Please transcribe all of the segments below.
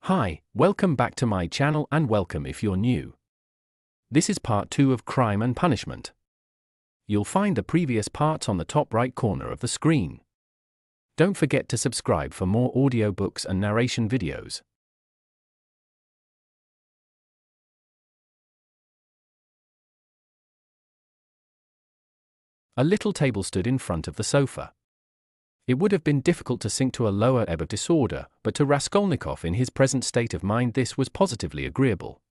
Hi, welcome back to my channel and welcome if you're new. This is part 2 of Crime and Punishment. You'll find the previous parts on the top right corner of the screen. Don't forget to subscribe for more audiobooks and narration videos. A little table stood in front of the sofa. It would have been difficult to sink to a lower ebb of disorder, but to Raskolnikov in his present state of mind this was positively agreeable.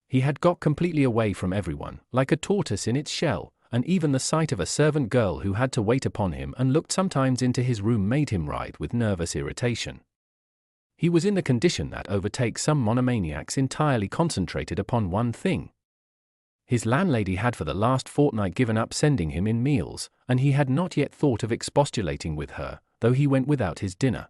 He had got completely away from everyone, like a tortoise in its shell, and even the sight of a servant girl who had to wait upon him and looked sometimes into his room made him writhe with nervous irritation. He was in the condition that overtakes some monomaniacs entirely concentrated upon one thing. His landlady had for the last fortnight given up sending him in meals, and he had not yet thought of expostulating with her, though he went without his dinner.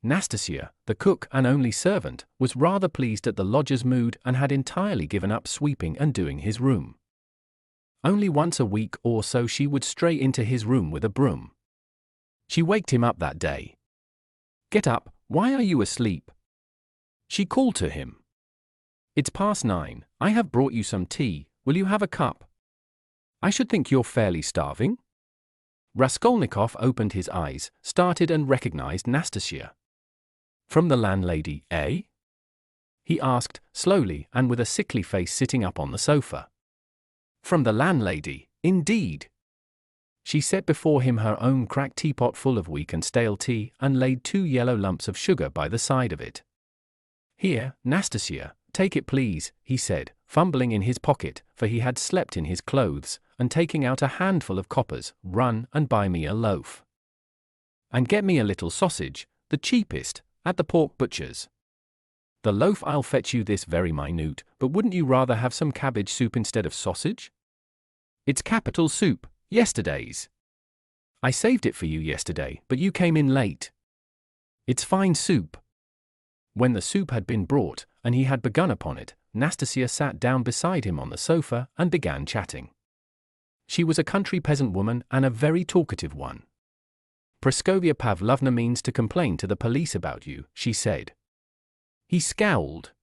Nastasia, the cook and only servant, was rather pleased at the lodger's mood and had entirely given up sweeping and doing his room. Only once a week or so she would stray into his room with a broom. She waked him up that day. "Get up, why are you asleep?" she called to him. "It's past 9, I have brought you some tea, will you have a cup? I should think you're fairly starving?" Raskolnikov opened his eyes, started and recognized Nastasia. "From the landlady, eh?" he asked, slowly and with a sickly face sitting up on the sofa. "From the landlady, indeed." She set before him her own cracked teapot full of weak and stale tea and laid 2 yellow lumps of sugar by the side of it. "Here, Nastasia, take it please," he said, fumbling in his pocket, for he had slept in his clothes, and taking out a handful of coppers. "Run and buy me a loaf. And get me a little sausage, the cheapest, at the pork butcher's. The loaf I'll fetch you this very minute, but wouldn't you rather have some cabbage soup instead of sausage? It's capital soup, yesterday's. I saved it for you yesterday, but you came in late. It's fine soup." When the soup had been brought, and he had begun upon it, Nastasia sat down beside him on the sofa and began chatting. She was a country peasant woman and a very talkative one. "Praskovia Pavlovna means to complain to the police about you," she said. He scowled.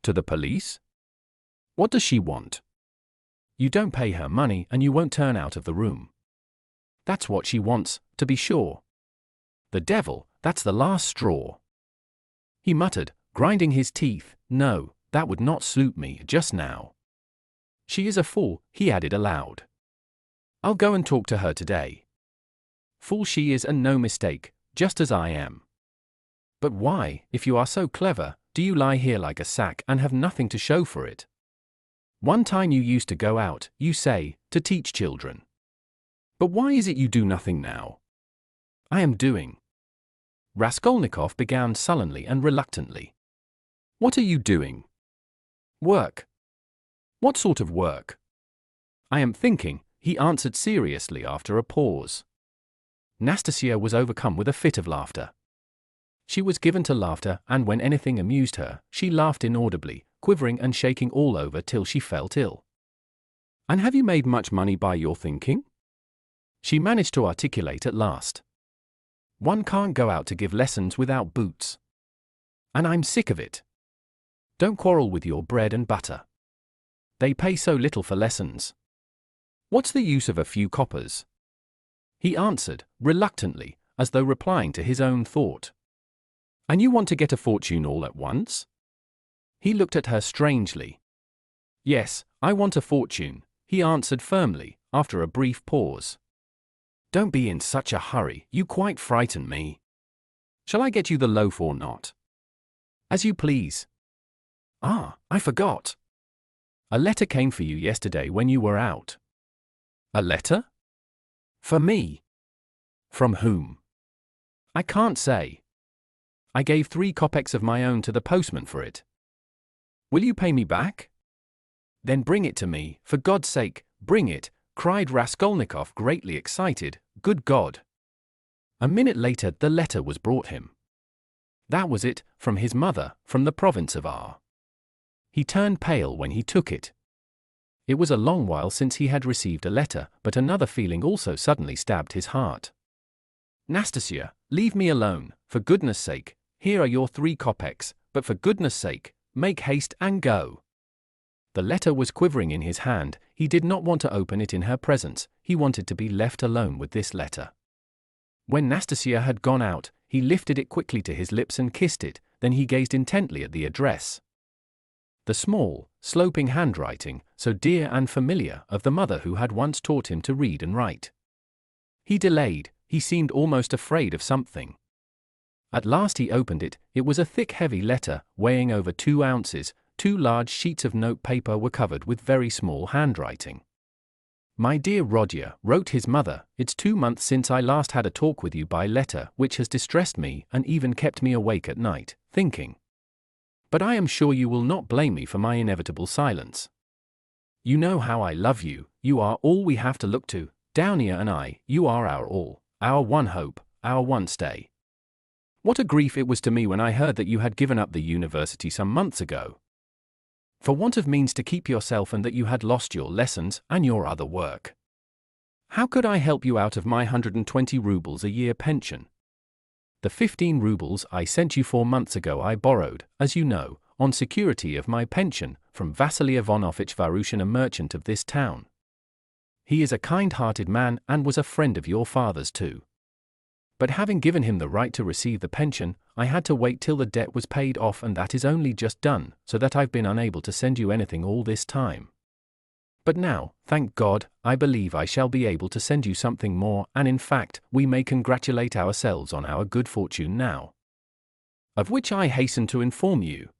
"To the police? What does she want?" "You don't pay her money and you won't turn out of the room. That's what she wants, to be sure. The devil, that's the last straw." He muttered, grinding his teeth. "No, that would not suit me just now. She is a fool," he added aloud. "I'll go and talk to her today. Fool she is and no mistake, just as I am. But why, if you are so clever, do you lie here like a sack and have nothing to show for it? One time you used to go out, you say, to teach children. But why is it you do nothing now?" "I am doing." Raskolnikov began sullenly and reluctantly. "What are you doing?" "Work." "What sort of work?" "I am thinking," he answered seriously after a pause. Nastasia was overcome with a fit of laughter. She was given to laughter, and when anything amused her, she laughed inaudibly, quivering and shaking all over till she felt ill. "And have you made much money by your thinking?" she managed to articulate at last. "One can't go out to give lessons without boots. And I'm sick of it. Don't quarrel with your bread and butter. They pay so little for lessons. What's the use of a few coppers?" he answered, reluctantly, as though replying to his own thought. "And you want to get a fortune all at once?" He looked at her strangely. "Yes, I want a fortune," he answered firmly, after a brief pause. "Don't be in such a hurry, you quite frighten me. Shall I get you the loaf or not?" "As you please." "Ah, I forgot. A letter came for you yesterday when you were out." "A letter? For me? From whom?" "I can't say. I gave 3 kopecks of my own to the postman for it." "Will you pay me back?" "Then bring it to me, for God's sake, bring it," cried Raskolnikov, greatly excited. "Good God!" A minute later the letter was brought him. That was it, from his mother, from the province of R. He turned pale when he took it. It was a long while since he had received a letter, but another feeling also suddenly stabbed his heart. "Nastasia, leave me alone, for goodness sake," Here are your 3 kopecks, but for goodness sake, make haste and go." The letter was quivering in his hand. He did not want to open it in her presence. He wanted to be left alone with this letter. When Nastasia had gone out, he lifted it quickly to his lips and kissed it. Then he gazed intently at the address. The small, sloping handwriting, so dear and familiar, of the mother who had once taught him to read and write. He delayed. He seemed almost afraid of something. At last he opened it. It was a thick, heavy letter, weighing over 2 ounces. 2 large sheets of note paper were covered with very small handwriting. "My dear Rodya," wrote his mother, "it's 2 months since I last had a talk with you by letter, which has distressed me and even kept me awake at night, thinking. But I am sure you will not blame me for my inevitable silence. You know how I love you. You are all we have to look to, Downia and I. You are our all, our one hope, our one stay. What a grief it was to me when I heard that you had given up the university some months ago, for want of means to keep yourself, and that you had lost your lessons and your other work. How could I help you out of my 120 rubles a year pension? The 15 rubles I sent you 4 months ago I borrowed, as you know, on security of my pension, from Vasily Ivanovich Varushin, a merchant of this town. He is a kind-hearted man and was a friend of your father's too. But having given him the right to receive the pension, I had to wait till the debt was paid off, and that is only just done, so that I've been unable to send you anything all this time. But now, thank God, I believe I shall be able to send you something more, and in fact, we may congratulate ourselves on our good fortune now. Of which I hasten to inform you.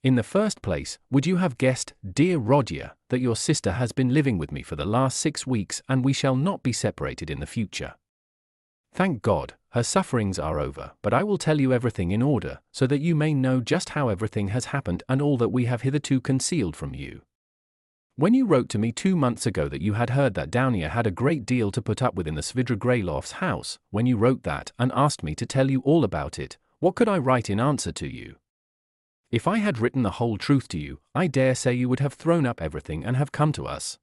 In the first place, would you have guessed, dear Rodya, that your sister has been living with me for the last 6 weeks, and we shall not be separated in the future? Thank God, her sufferings are over, but I will tell you everything in order, so that you may know just how everything has happened and all that we have hitherto concealed from you. When you wrote to me 2 months ago that you had heard that Downia had a great deal to put up with in the Svidrigaïlov's house, when you wrote that and asked me to tell you all about it, what could I write in answer to you? If I had written the whole truth to you, I dare say you would have thrown up everything and have come to us.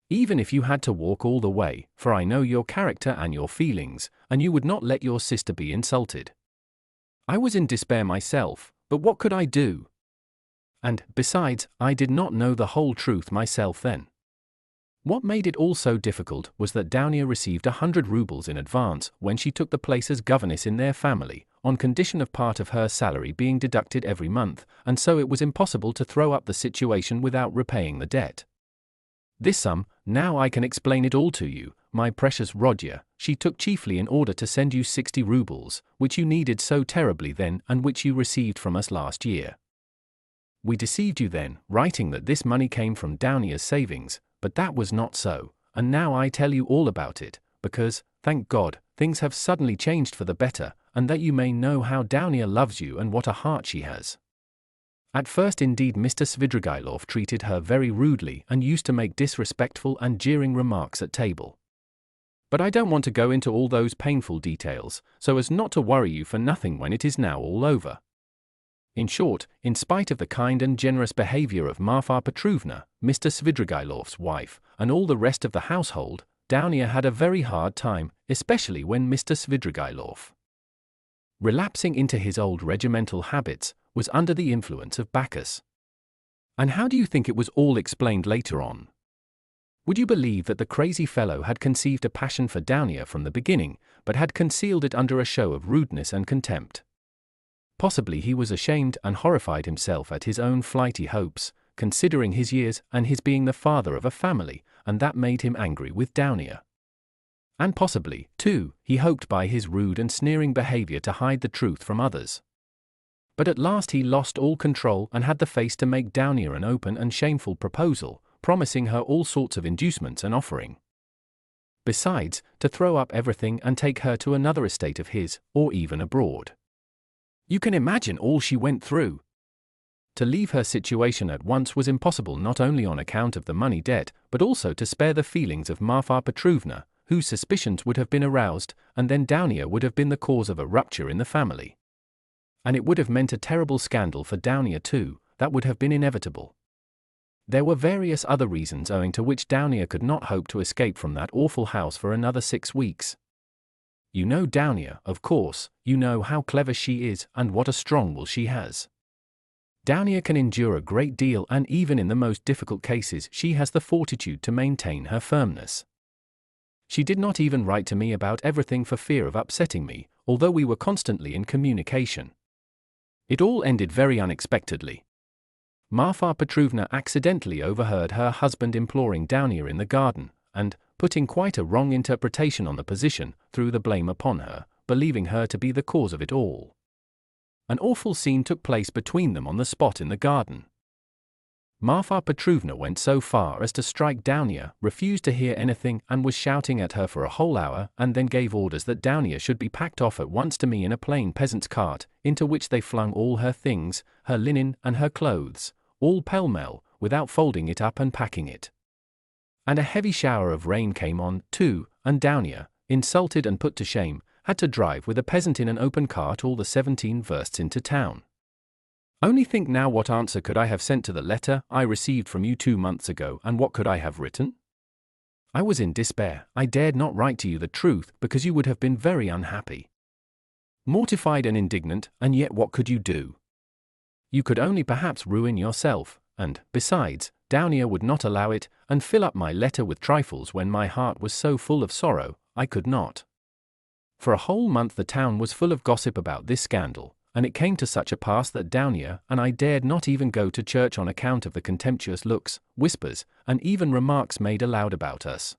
Even if you had to walk all the way, for I know your character and your feelings, and you would not let your sister be insulted. I was in despair myself, but what could I do? And, besides, I did not know the whole truth myself then. What made it all so difficult was that Downia received 100 rubles in advance when she took the place as governess in their family, on condition of part of her salary being deducted every month, and so it was impossible to throw up the situation without repaying the debt. This sum, now I can explain it all to you, my precious Rodya, she took chiefly in order to send you 60 rubles, which you needed so terribly then and which you received from us last year. We deceived you then, writing that this money came from Downia's savings, but that was not so, and now I tell you all about it, because, thank God, things have suddenly changed for the better, and that you may know how Downia loves you and what a heart she has. At first indeed Mr. Svidrigaïlov treated her very rudely and used to make disrespectful and jeering remarks at table. But I don't want to go into all those painful details, so as not to worry you for nothing when it is now all over. In short, in spite of the kind and generous behavior of Marfa Petrovna, Mr. Svidrigaïlov's wife, and all the rest of the household, Downia had a very hard time, especially when Mr. Svidrigaïlov, relapsing into his old regimental habits, was under the influence of Bacchus. And how do you think it was all explained later on? Would you believe that the crazy fellow had conceived a passion for Downia from the beginning, but had concealed it under a show of rudeness and contempt? Possibly he was ashamed and horrified himself at his own flighty hopes, considering his years and his being the father of a family, and that made him angry with Downia. And possibly, too, he hoped by his rude and sneering behavior to hide the truth from others. But at last he lost all control and had the face to make Downia an open and shameful proposal, promising her all sorts of inducements and offering, besides, to throw up everything and take her to another estate of his, or even abroad. You can imagine all she went through. To leave her situation at once was impossible, not only on account of the money debt, but also to spare the feelings of Marfa Petrovna, whose suspicions would have been aroused, and then Downia would have been the cause of a rupture in the family. And it would have meant a terrible scandal for Downia too, that would have been inevitable. There were various other reasons owing to which Downia could not hope to escape from that awful house for another 6 weeks. You know Downia, of course, you know how clever she is and what a strong will she has. Downia can endure a great deal, and even in the most difficult cases she has the fortitude to maintain her firmness. She did not even write to me about everything for fear of upsetting me, although we were constantly in communication. It all ended very unexpectedly. Marfa Petrovna accidentally overheard her husband imploring Downia in the garden, and, putting quite a wrong interpretation on the position, threw the blame upon her, believing her to be the cause of it all. An awful scene took place between them on the spot in the garden. Marfa Petrovna went so far as to strike Downia, refused to hear anything, and was shouting at her for a whole hour, and then gave orders that Downia should be packed off at once to me in a plain peasant's cart, into which they flung all her things, her linen and her clothes, all pell-mell, without folding it up and packing it. And a heavy shower of rain came on, too, and Downia, insulted and put to shame, had to drive with a peasant in an open cart all the 17 versts into town. Only think now, what answer could I have sent to the letter I received from you 2 months ago, and what could I have written? I was in despair. I dared not write to you the truth, because you would have been very unhappy. Mortified and indignant, and yet what could you do? You could only perhaps ruin yourself, and, besides, Downia would not allow it, and fill up my letter with trifles when my heart was so full of sorrow, I could not. For a whole month the town was full of gossip about this scandal, and it came to such a pass that Downia and I dared not even go to church on account of the contemptuous looks, whispers, and even remarks made aloud about us.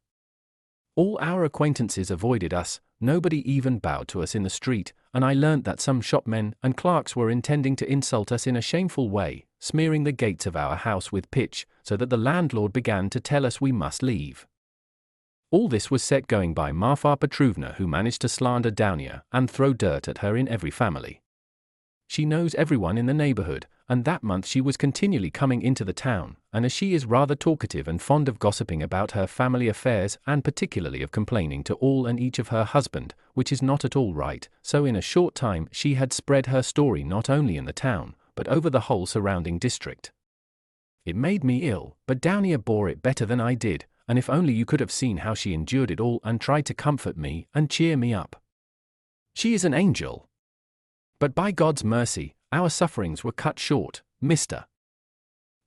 All our acquaintances avoided us, nobody even bowed to us in the street, and I learnt that some shopmen and clerks were intending to insult us in a shameful way, smearing the gates of our house with pitch, so that the landlord began to tell us we must leave. All this was set going by Marfa Petrovna, who managed to slander Downia and throw dirt at her in every family. She knows everyone in the neighborhood, and that month she was continually coming into the town, and as she is rather talkative and fond of gossiping about her family affairs, and particularly of complaining to all and each of her husband, which is not at all right, so in a short time she had spread her story not only in the town, but over the whole surrounding district. It made me ill, but Downia bore it better than I did, and if only you could have seen how she endured it all and tried to comfort me and cheer me up. She is an angel. But by God's mercy, our sufferings were cut short. Mr.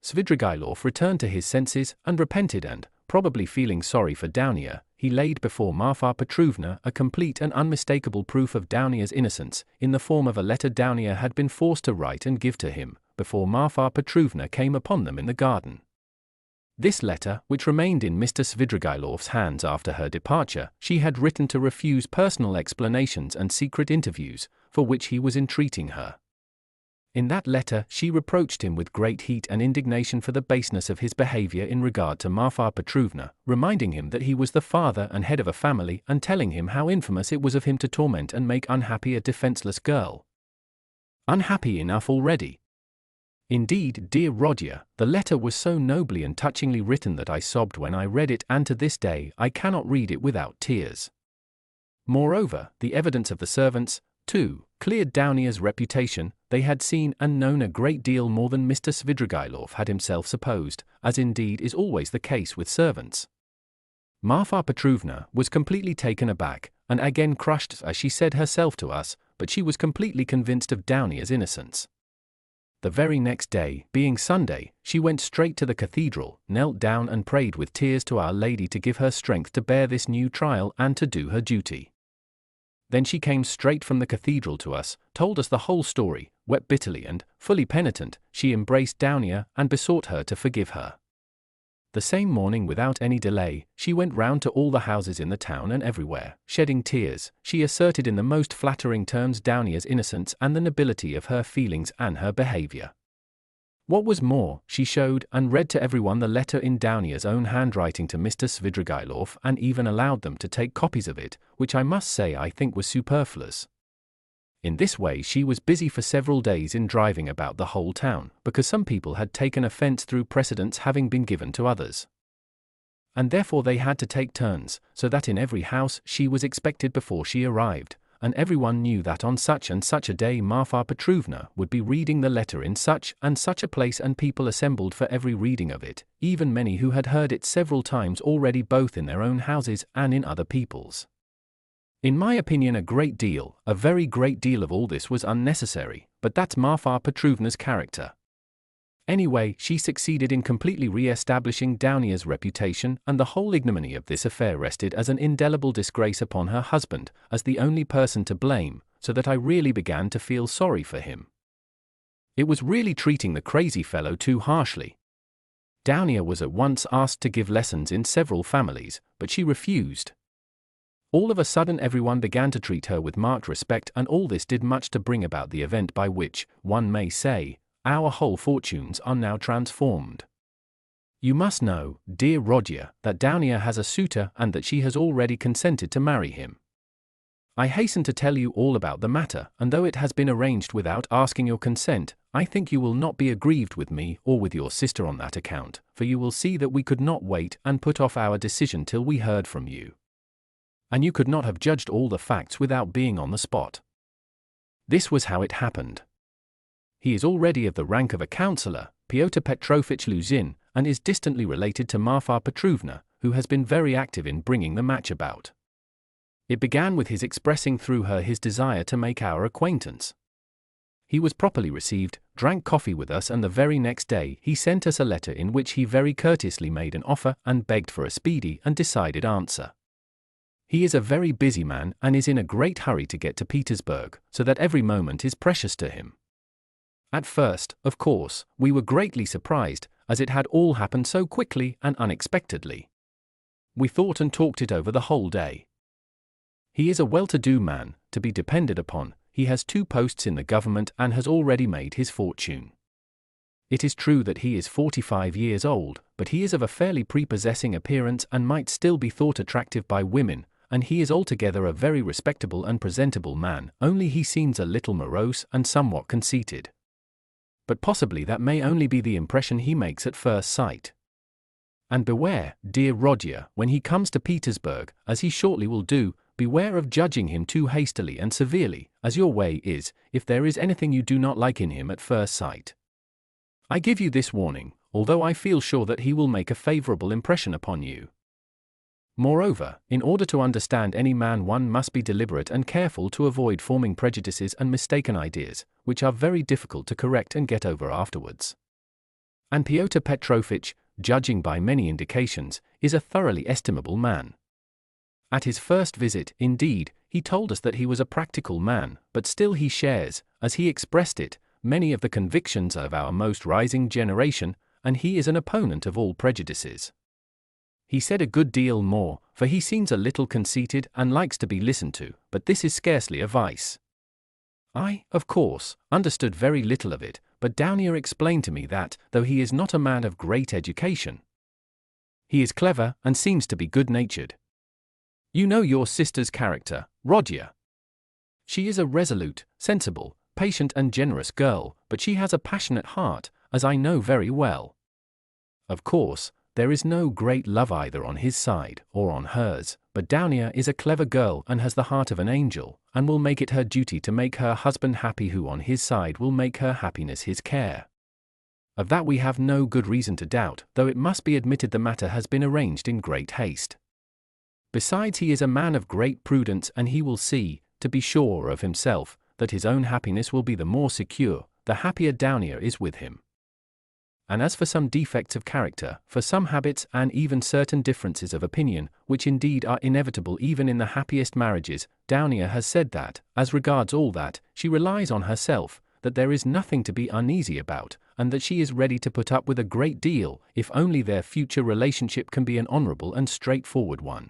Svidrigailov returned to his senses and repented, and, probably feeling sorry for Downia, he laid before Marfa Petrovna a complete and unmistakable proof of Downia's innocence, in the form of a letter Downia had been forced to write and give to him, before Marfa Petrovna came upon them in the garden. This letter, which remained in Mr. Svidrigailov's hands after her departure, she had written to refuse personal explanations and secret interviews, for which he was entreating her. In that letter she reproached him with great heat and indignation for the baseness of his behavior in regard to Marfa Petrovna, reminding him that he was the father and head of a family, and telling him how infamous it was of him to torment and make unhappy a defenseless girl. Unhappy enough already. Indeed, dear Rodya, the letter was so nobly and touchingly written that I sobbed when I read it, and to this day I cannot read it without tears. Moreover, the evidence of the servants, too, cleared Downia's reputation. They had seen and known a great deal more than Mr. Svidrigailov had himself supposed, as indeed is always the case with servants. Marfa Petrovna was completely taken aback, and again crushed, as she said herself to us, but she was completely convinced of Downia's innocence. The very next day, being Sunday, she went straight to the cathedral, knelt down and prayed with tears to Our Lady to give her strength to bear this new trial and to do her duty. Then she came straight from the cathedral to us, told us the whole story, wept bitterly, and, fully penitent, she embraced Downia and besought her to forgive her. The same morning, without any delay, she went round to all the houses in the town, and everywhere, shedding tears, she asserted in the most flattering terms Downia's innocence and the nobility of her feelings and her behavior. What was more, she showed and read to everyone the letter in Downia's own handwriting to Mr. Svidrigailov, and even allowed them to take copies of it, which I must say I think was superfluous. In this way she was busy for several days in driving about the whole town, because some people had taken offense through precedence having been given to others. And therefore they had to take turns, so that in every house she was expected before she arrived, and everyone knew that on such and such a day Marfa Petrovna would be reading the letter in such and such a place, and people assembled for every reading of it, even many who had heard it several times already, both in their own houses and in other people's. In my opinion, a very great deal of all this was unnecessary, but that's Marfa Petrovna's character. Anyway, she succeeded in completely re-establishing Dounia's reputation, and the whole ignominy of this affair rested as an indelible disgrace upon her husband, as the only person to blame, so that I really began to feel sorry for him. It was really treating the crazy fellow too harshly. Dounia was at once asked to give lessons in several families, but she refused. All of a sudden everyone began to treat her with marked respect, and all this did much to bring about the event by which, one may say, our whole fortunes are now transformed. You must know, dear Rodia, that Dounia has a suitor and that she has already consented to marry him. I hasten to tell you all about the matter, and though it has been arranged without asking your consent, I think you will not be aggrieved with me or with your sister on that account, for you will see that we could not wait and put off our decision till we heard from you. And you could not have judged all the facts without being on the spot. This was how it happened. He is already of the rank of a councillor, Pyotr Petrovitch Luzin, and is distantly related to Marfa Petrovna, who has been very active in bringing the match about. It began with his expressing through her his desire to make our acquaintance. He was properly received, drank coffee with us, and the very next day he sent us a letter in which he very courteously made an offer and begged for a speedy and decided answer. He is a very busy man and is in a great hurry to get to Petersburg, so that every moment is precious to him. At first, of course, we were greatly surprised, as it had all happened so quickly and unexpectedly. We thought and talked it over the whole day. He is a well-to-do man, to be depended upon. He has 2 posts in the government and has already made his fortune. It is true that he is 45 years old, but he is of a fairly prepossessing appearance and might still be thought attractive by women, and he is altogether a very respectable and presentable man, only he seems a little morose and somewhat conceited. But possibly that may only be the impression he makes at first sight. And beware, dear Rodia, when he comes to Petersburg, as he shortly will do, beware of judging him too hastily and severely, as your way is, if there is anything you do not like in him at first sight. I give you this warning, although I feel sure that he will make a favorable impression upon you. Moreover, in order to understand any man one must be deliberate and careful to avoid forming prejudices and mistaken ideas, which are very difficult to correct and get over afterwards. And Pyotr Petrovitch, judging by many indications, is a thoroughly estimable man. At his first visit, indeed, he told us that he was a practical man, but still he shares, as he expressed it, many of the convictions of our most rising generation, and he is an opponent of all prejudices. He said a good deal more, for he seems a little conceited and likes to be listened to, but this is scarcely a vice. I, of course, understood very little of it, but Dounia explained to me that, though he is not a man of great education, he is clever and seems to be good-natured. You know your sister's character, Rodia. She is a resolute, sensible, patient and generous girl, but she has a passionate heart, as I know very well. Of course, there is no great love either on his side or on hers, but Dounia is a clever girl and has the heart of an angel, and will make it her duty to make her husband happy, who on his side will make her happiness his care. Of that we have no good reason to doubt, though it must be admitted the matter has been arranged in great haste. Besides, he is a man of great prudence, and he will see, to be sure of himself, that his own happiness will be the more secure, the happier Dounia is with him. And as for some defects of character, for some habits and even certain differences of opinion, which indeed are inevitable even in the happiest marriages, Dounia has said that, as regards all that, she relies on herself, that there is nothing to be uneasy about, and that she is ready to put up with a great deal, if only their future relationship can be an honorable and straightforward one.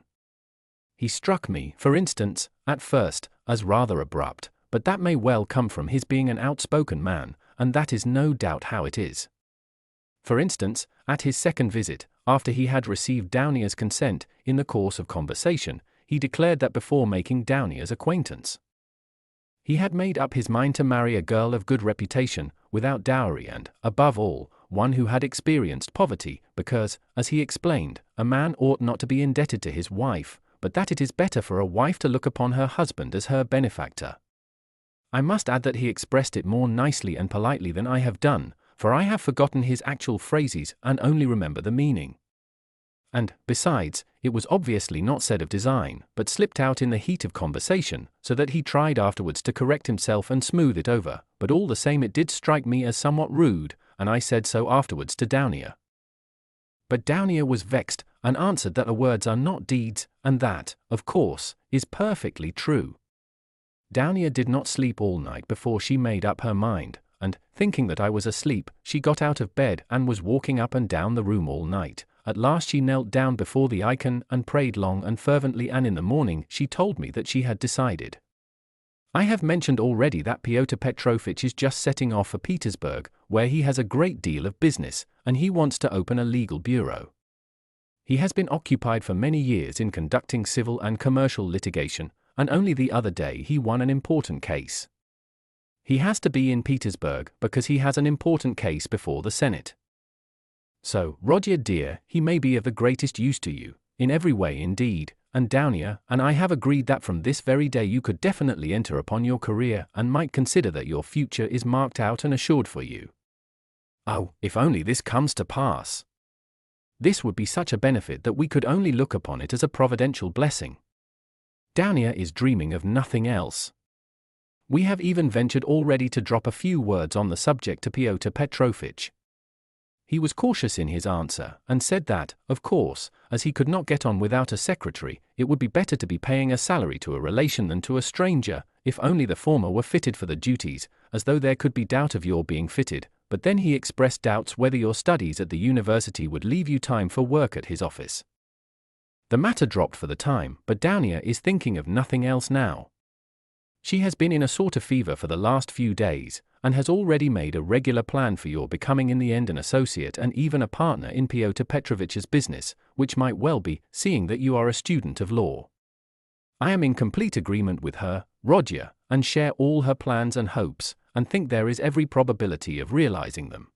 He struck me, for instance, at first, as rather abrupt, but that may well come from his being an outspoken man, and that is no doubt how it is. For instance, at his second visit, after he had received Dounia's consent, in the course of conversation, he declared that before making Dounia's acquaintance, he had made up his mind to marry a girl of good reputation, without dowry and, above all, one who had experienced poverty, because, as he explained, a man ought not to be indebted to his wife, but that it is better for a wife to look upon her husband as her benefactor. I must add that he expressed it more nicely and politely than I have done, for I have forgotten his actual phrases and only remember the meaning. And, besides, it was obviously not said of design, but slipped out in the heat of conversation, so that he tried afterwards to correct himself and smooth it over, but all the same it did strike me as somewhat rude, and I said so afterwards to Dounier. But Dounier was vexed, and answered that the words are not deeds, and that, of course, is perfectly true. Dounier did not sleep all night before she made up her mind, and, thinking that I was asleep, she got out of bed and was walking up and down the room all night. At last she knelt down before the icon and prayed long and fervently, and in the morning she told me that she had decided. I have mentioned already that Pyotr Petrovitch is just setting off for Petersburg, where he has a great deal of business, and he wants to open a legal bureau. He has been occupied for many years in conducting civil and commercial litigation, and only the other day he won an important case. He has to be in Petersburg because he has an important case before the Senate. So, Roger dear, he may be of the greatest use to you, in every way indeed, and Dounier and I have agreed that from this very day you could definitely enter upon your career and might consider that your future is marked out and assured for you. Oh, if only this comes to pass! This would be such a benefit that we could only look upon it as a providential blessing. Dounier is dreaming of nothing else. We have even ventured already to drop a few words on the subject to Pyotr Petrovitch. He was cautious in his answer, and said that, of course, as he could not get on without a secretary, it would be better to be paying a salary to a relation than to a stranger, if only the former were fitted for the duties, as though there could be doubt of your being fitted, but then he expressed doubts whether your studies at the university would leave you time for work at his office. The matter dropped for the time, but Dounier is thinking of nothing else now. She has been in a sort of fever for the last few days, and has already made a regular plan for your becoming in the end an associate and even a partner in Pyotr Petrovitch's business, which might well be, seeing that you are a student of law. I am in complete agreement with her, Roger, and share all her plans and hopes, and think there is every probability of realizing them.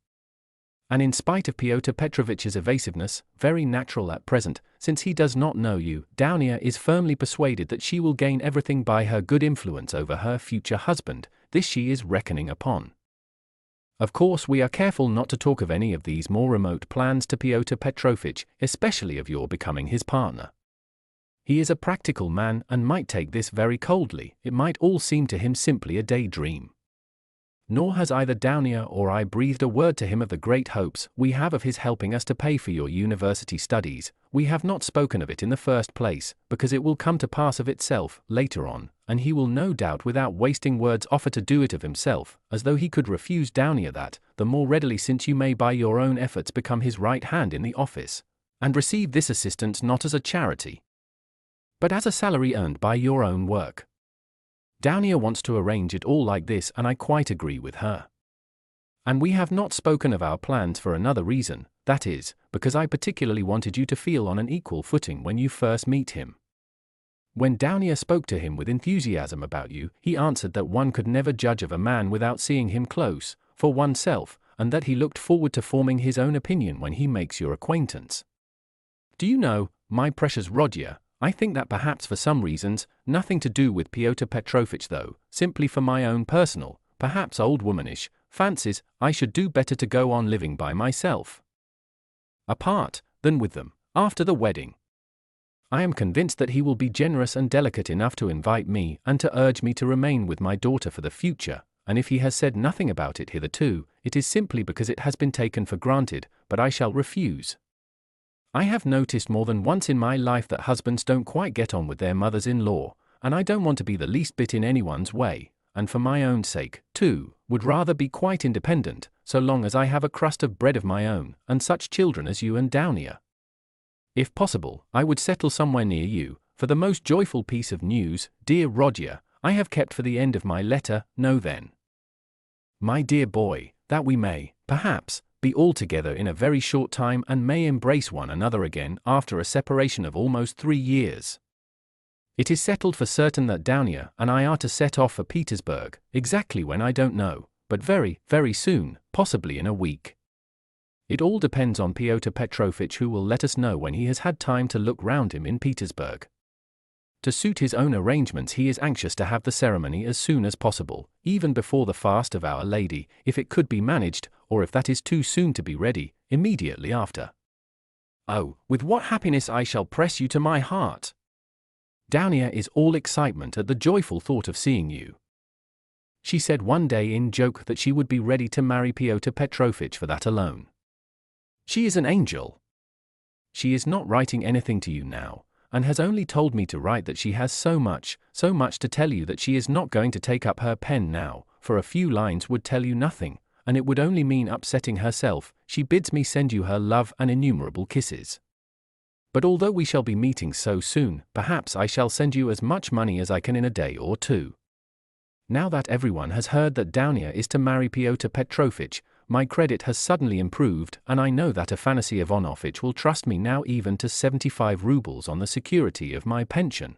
And in spite of Pyotr Petrovitch's evasiveness, very natural at present, since he does not know you, Dounier is firmly persuaded that she will gain everything by her good influence over her future husband. This she is reckoning upon. Of course we are careful not to talk of any of these more remote plans to Pyotr Petrovitch, especially of your becoming his partner. He is a practical man and might take this very coldly. It might all seem to him simply a daydream. Nor has either Dounier or I breathed a word to him of the great hopes we have of his helping us to pay for your university studies. We have not spoken of it in the first place, because it will come to pass of itself, later on, and he will no doubt without wasting words offer to do it of himself, as though he could refuse Dounier that, the more readily since you may by your own efforts become his right hand in the office, and receive this assistance not as a charity, but as a salary earned by your own work. Dounier wants to arrange it all like this, and I quite agree with her. And we have not spoken of our plans for another reason, that is, because I particularly wanted you to feel on an equal footing when you first meet him. When Dounier spoke to him with enthusiasm about you, he answered that one could never judge of a man without seeing him close, for oneself, and that he looked forward to forming his own opinion when he makes your acquaintance. Do you know, my precious Roger, I think that perhaps for some reasons, nothing to do with Pyotr Petrovitch though, simply for my own personal, perhaps old womanish, fancies, I should do better to go on living by myself, apart, than with them, after the wedding. I am convinced that he will be generous and delicate enough to invite me and to urge me to remain with my daughter for the future, and if he has said nothing about it hitherto, it is simply because it has been taken for granted, but I shall refuse. I have noticed more than once in my life that husbands don't quite get on with their mothers-in-law, and I don't want to be the least bit in anyone's way, and for my own sake, too, would rather be quite independent, so long as I have a crust of bread of my own, and such children as you and Dounier. If possible, I would settle somewhere near you, for the most joyful piece of news, dear Roger, I have kept for the end of my letter. Know then, my dear boy, that we may, perhaps, be all together in a very short time and may embrace one another again after a separation of almost 3 years. It is settled for certain that Dounier and I are to set off for Petersburg, exactly when I don't know, but very, very soon, possibly in a week. It all depends on Pyotr Petrovitch, who will let us know when he has had time to look round him in Petersburg. To suit his own arrangements he is anxious to have the ceremony as soon as possible, even before the fast of Our Lady, if it could be managed, or if that is too soon to be ready, immediately after. Oh, with what happiness I shall press you to my heart! Downia is all excitement at the joyful thought of seeing you. She said one day in joke that she would be ready to marry Pyotr Petrovitch for that alone. She is an angel. She is not writing anything to you now, and has only told me to write that she has so much to tell you that she is not going to take up her pen now, for a few lines would tell you nothing, and it would only mean upsetting herself. She bids me send you her love and innumerable kisses. But although we shall be meeting so soon, perhaps I shall send you as much money as I can in a day or two. Now that everyone has heard that Downia is to marry Pyotr Petrovitch, my credit has suddenly improved, and I know that Afanasy Ivanovitch will trust me now even to 75 rubles on the security of my pension.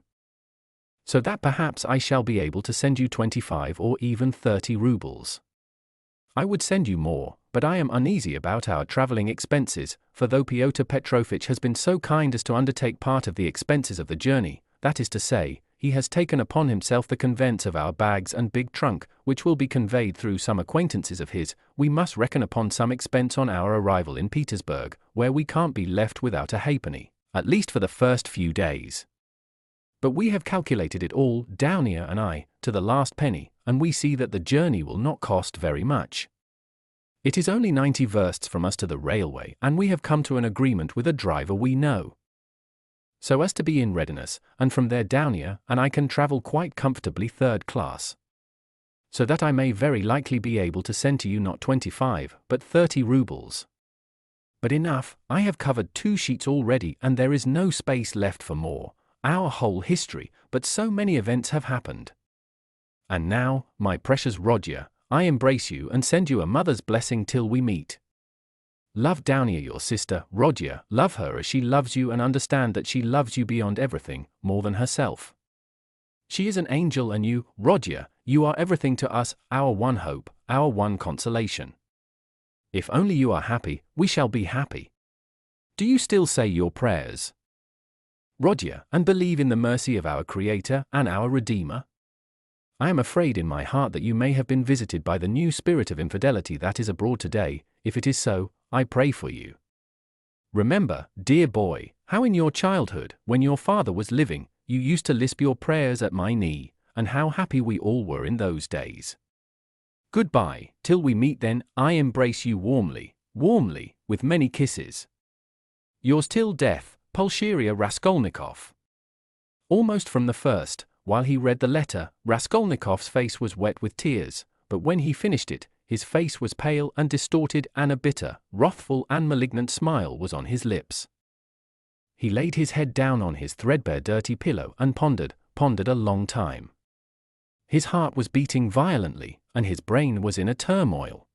So that perhaps I shall be able to send you 25 or even 30 rubles. I would send you more, but I am uneasy about our travelling expenses, for though Pyotr Petrovitch has been so kind as to undertake part of the expenses of the journey, that is to say, he has taken upon himself the conveyance of our bags and big trunk, which will be conveyed through some acquaintances of his, we must reckon upon some expense on our arrival in Petersburg, where we can't be left without a halfpenny, at least for the first few days. But we have calculated it all, Downia and I, to the last penny, and we see that the journey will not cost very much. It is only 90 versts from us to the railway, and we have come to an agreement with a driver we know, so as to be in readiness, and from there Downia and I can travel quite comfortably third class. So that I may very likely be able to send to you not 25, but 30 rubles. But enough, I have covered 2 sheets already and there is no space left for more. Our whole history, but so many events have happened. And now, my precious Rodya, I embrace you and send you a mother's blessing till we meet. Love Downia your sister, Rodya, love her as she loves you and understand that she loves you beyond everything, more than herself. She is an angel and you, Rodya, you are everything to us, our one hope, our one consolation. If only you are happy, we shall be happy. Do you still say your prayers, Rodya, and believe in the mercy of our Creator and our Redeemer? I am afraid in my heart that you may have been visited by the new spirit of infidelity that is abroad today. If it is so, I pray for you. Remember, dear boy, how in your childhood, when your father was living, you used to lisp your prayers at my knee, and how happy we all were in those days. Goodbye, till we meet then, I embrace you warmly, warmly, with many kisses. Yours till death, Pulcheria Raskolnikov. Almost from the first, while he read the letter, Raskolnikov's face was wet with tears, but when he finished it, his face was pale and distorted and a bitter, wrathful and malignant smile was on his lips. He laid his head down on his threadbare dirty pillow and pondered a long time. His heart was beating violently, and his brain was in a turmoil.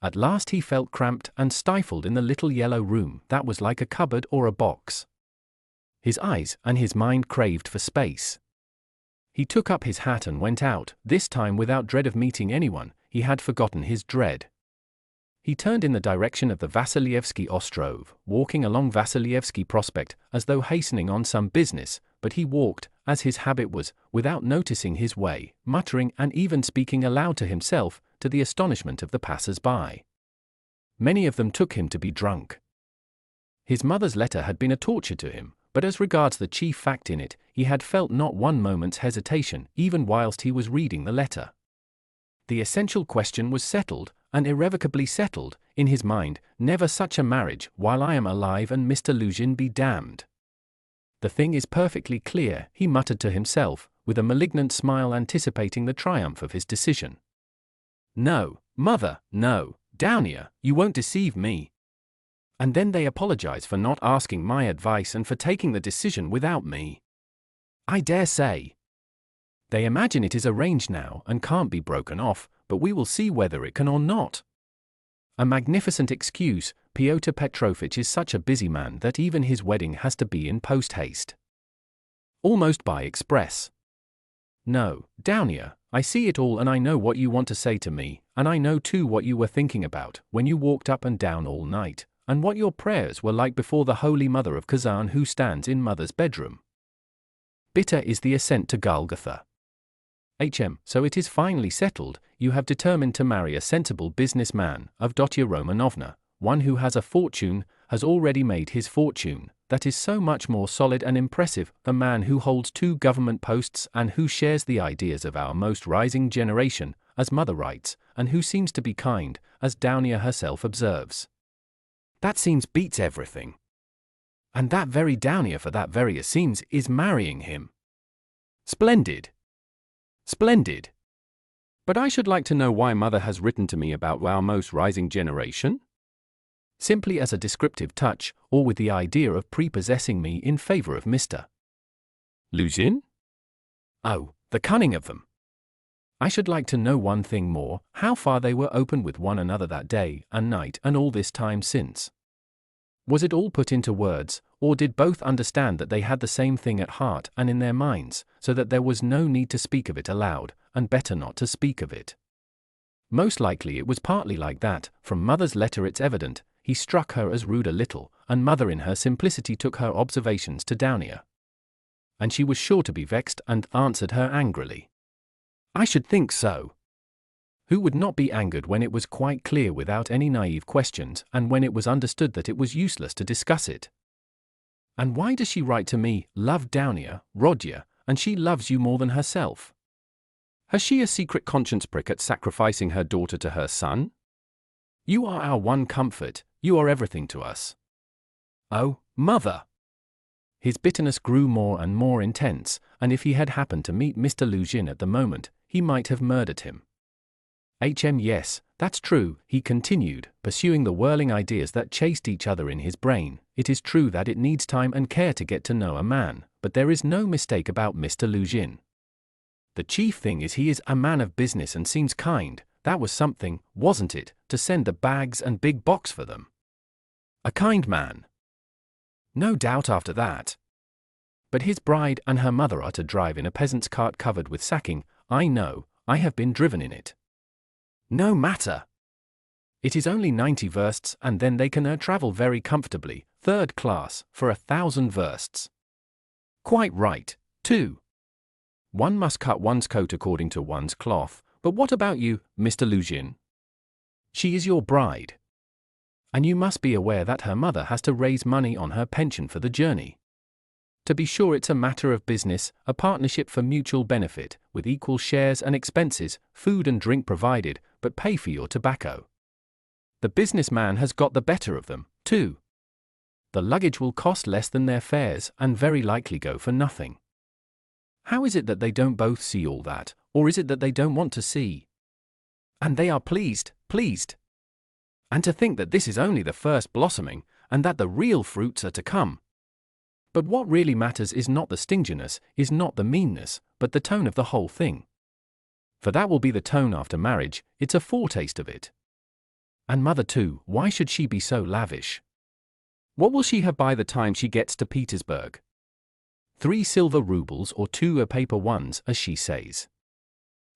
At last he felt cramped and stifled in the little yellow room that was like a cupboard or a box. His eyes and his mind craved for space. He took up his hat and went out, this time without dread of meeting anyone. He had forgotten his dread. He turned in the direction of the Vassilievsky Ostrov, walking along Vassilievsky Prospect as though hastening on some business, but he walked, as his habit was, without noticing his way, muttering and even speaking aloud to himself, to the astonishment of the passers-by. Many of them took him to be drunk. His mother's letter had been a torture to him, but as regards the chief fact in it, he had felt not one moment's hesitation, even whilst he was reading the letter. The essential question was settled, and irrevocably settled, in his mind, never such a marriage, while I am alive and Mr. Luzhin be damned. The thing is perfectly clear, he muttered to himself, with a malignant smile anticipating the triumph of his decision. No, mother, no, Downia, you won't deceive me. And then they apologize for not asking my advice and for taking the decision without me. I dare say. They imagine it is arranged now and can't be broken off, but we will see whether it can or not. A magnificent excuse, Pyotr Petrovitch is such a busy man that even his wedding has to be in post-haste. Almost by express. No, Downia, I see it all and I know what you want to say to me, and I know too what you were thinking about when you walked up and down all night, and what your prayers were like before the Holy Mother of Kazan who stands in Mother's bedroom. Bitter is the ascent to Golgotha. So it is finally settled, you have determined to marry a sensible business man, Avdotya Romanovna, one who has a fortune, has already made his fortune, that is so much more solid and impressive, a man who holds 2 government posts and who shares the ideas of our most rising generation, as Mother writes, and who seems to be kind, as Downier herself observes. That seems beats everything. And that very Downier for that very seems is marrying him. Splendid. Splendid. But I should like to know why Mother has written to me about our most rising generation? Simply as a descriptive touch, or with the idea of prepossessing me in favor of Mr. Luzhin? Oh, the cunning of them! I should like to know one thing more, how far they were open with one another that day and night and all this time since. Was it all put into words, or did both understand that they had the same thing at heart and in their minds, so that there was no need to speak of it aloud, and better not to speak of it? Most likely it was partly like that. From Mother's letter it's evident, he struck her as rude a little, and Mother in her simplicity took her observations to Downier. And she was sure to be vexed and answered her angrily. I should think so. Who would not be angered when it was quite clear without any naive questions, and when it was understood that it was useless to discuss it? And why does she write to me, love Downier, Rodya, and she loves you more than herself? Has she a secret conscience prick at sacrificing her daughter to her son? You are our one comfort, you are everything to us. Oh, Mother! His bitterness grew more and more intense, and if he had happened to meet Mr. Luzhin at the moment, he might have murdered him. Yes, that's true, he continued, pursuing the whirling ideas that chased each other in his brain. It is true that it needs time and care to get to know a man, but there is no mistake about Mr. Luzhin. The chief thing is he is a man of business and seems kind. That was something, wasn't it, to send the bags and big box for them? A kind man. No doubt after that. But his bride and her mother are to drive in a peasant's cart covered with sacking. I know, I have been driven in it. No matter. It is only 90 versts and then they can travel very comfortably, 3rd class, for 1,000 versts. Quite right, too. One must cut one's coat according to one's cloth, but what about you, Mr. Luzhin? She is your bride. And you must be aware that her mother has to raise money on her pension for the journey. To be sure it's a matter of business, a partnership for mutual benefit, with equal shares and expenses, food and drink provided, but pay for your tobacco. The businessman has got the better of them, too. The luggage will cost less than their fares and very likely go for nothing. How is it that they don't both see all that, or is it that they don't want to see? And they are pleased. And to think that this is only the first blossoming, and that the real fruits are to come. But what really matters is not the stinginess, is not the meanness, but the tone of the whole thing. For that will be the tone after marriage, it's a foretaste of it. And Mother too, why should she be so lavish? What will she have by the time she gets to Petersburg? 3 silver rubles or 2 paper ones, as she says.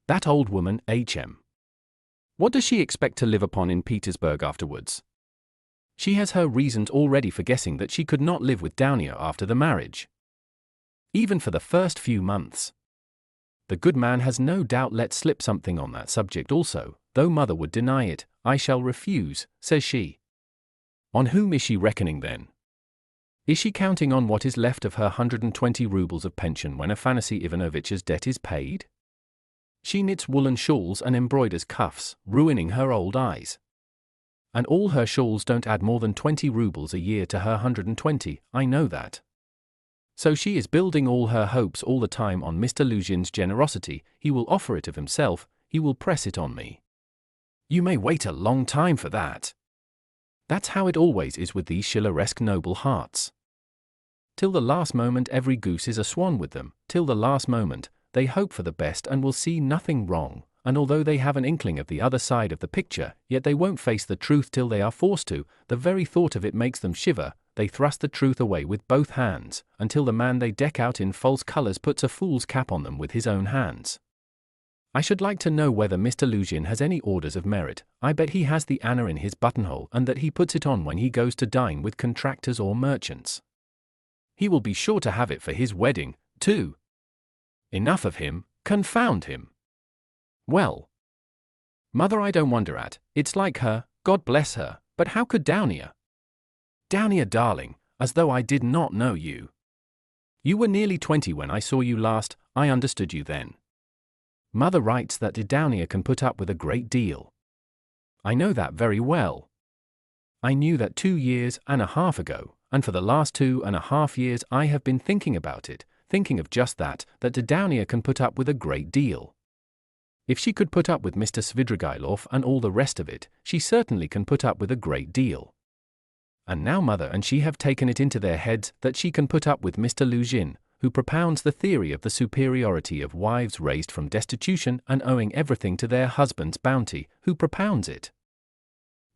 That old woman, What does she expect to live upon in Petersburg afterwards? She has her reasons already for guessing that she could not live with Downier after the marriage. Even for the first few months. The good man has no doubt let slip something on that subject also, though Mother would deny it. I shall refuse, says she. On whom is she reckoning then? Is she counting on what is left of her 120 rubles of pension when Afanasy Ivanovitch's debt is paid? She knits woolen shawls and embroiders cuffs, ruining her old eyes. And all her shawls don't add more than 20 rubles a year to her 120, I know that. So she is building all her hopes all the time on Mr. Luzhin's generosity. He will offer it of himself, he will press it on me. You may wait a long time for that. That's how it always is with these Schilleresque noble hearts. Till the last moment every goose is a swan with them, till the last moment, they hope for the best and will see nothing wrong, and although they have an inkling of the other side of the picture, yet they won't face the truth till they are forced to. The very thought of it makes them shiver. They thrust the truth away with both hands, until the man they deck out in false colors puts a fool's cap on them with his own hands. I should like to know whether Mr. Luzhin has any orders of merit. I bet he has the Anna in his buttonhole and that he puts it on when he goes to dine with contractors or merchants. He will be sure to have it for his wedding, too. Enough of him, confound him. Well, Mother, I don't wonder at, it's like her, God bless her, but how could Downier? Downia darling, as though I did not know you. You were nearly 20 when I saw you last, I understood you then. Mother writes that Downia can put up with a great deal. I know that very well. I knew that 2.5 years ago, and for the last 2.5 years I have been thinking about it, thinking of just that Downia can put up with a great deal. If she could put up with Mr. Svidrigailov and all the rest of it, she certainly can put up with a great deal. And now Mother and she have taken it into their heads that she can put up with Mr. Luzhin, who propounds the theory of the superiority of wives raised from destitution and owing everything to their husband's bounty, who propounds it.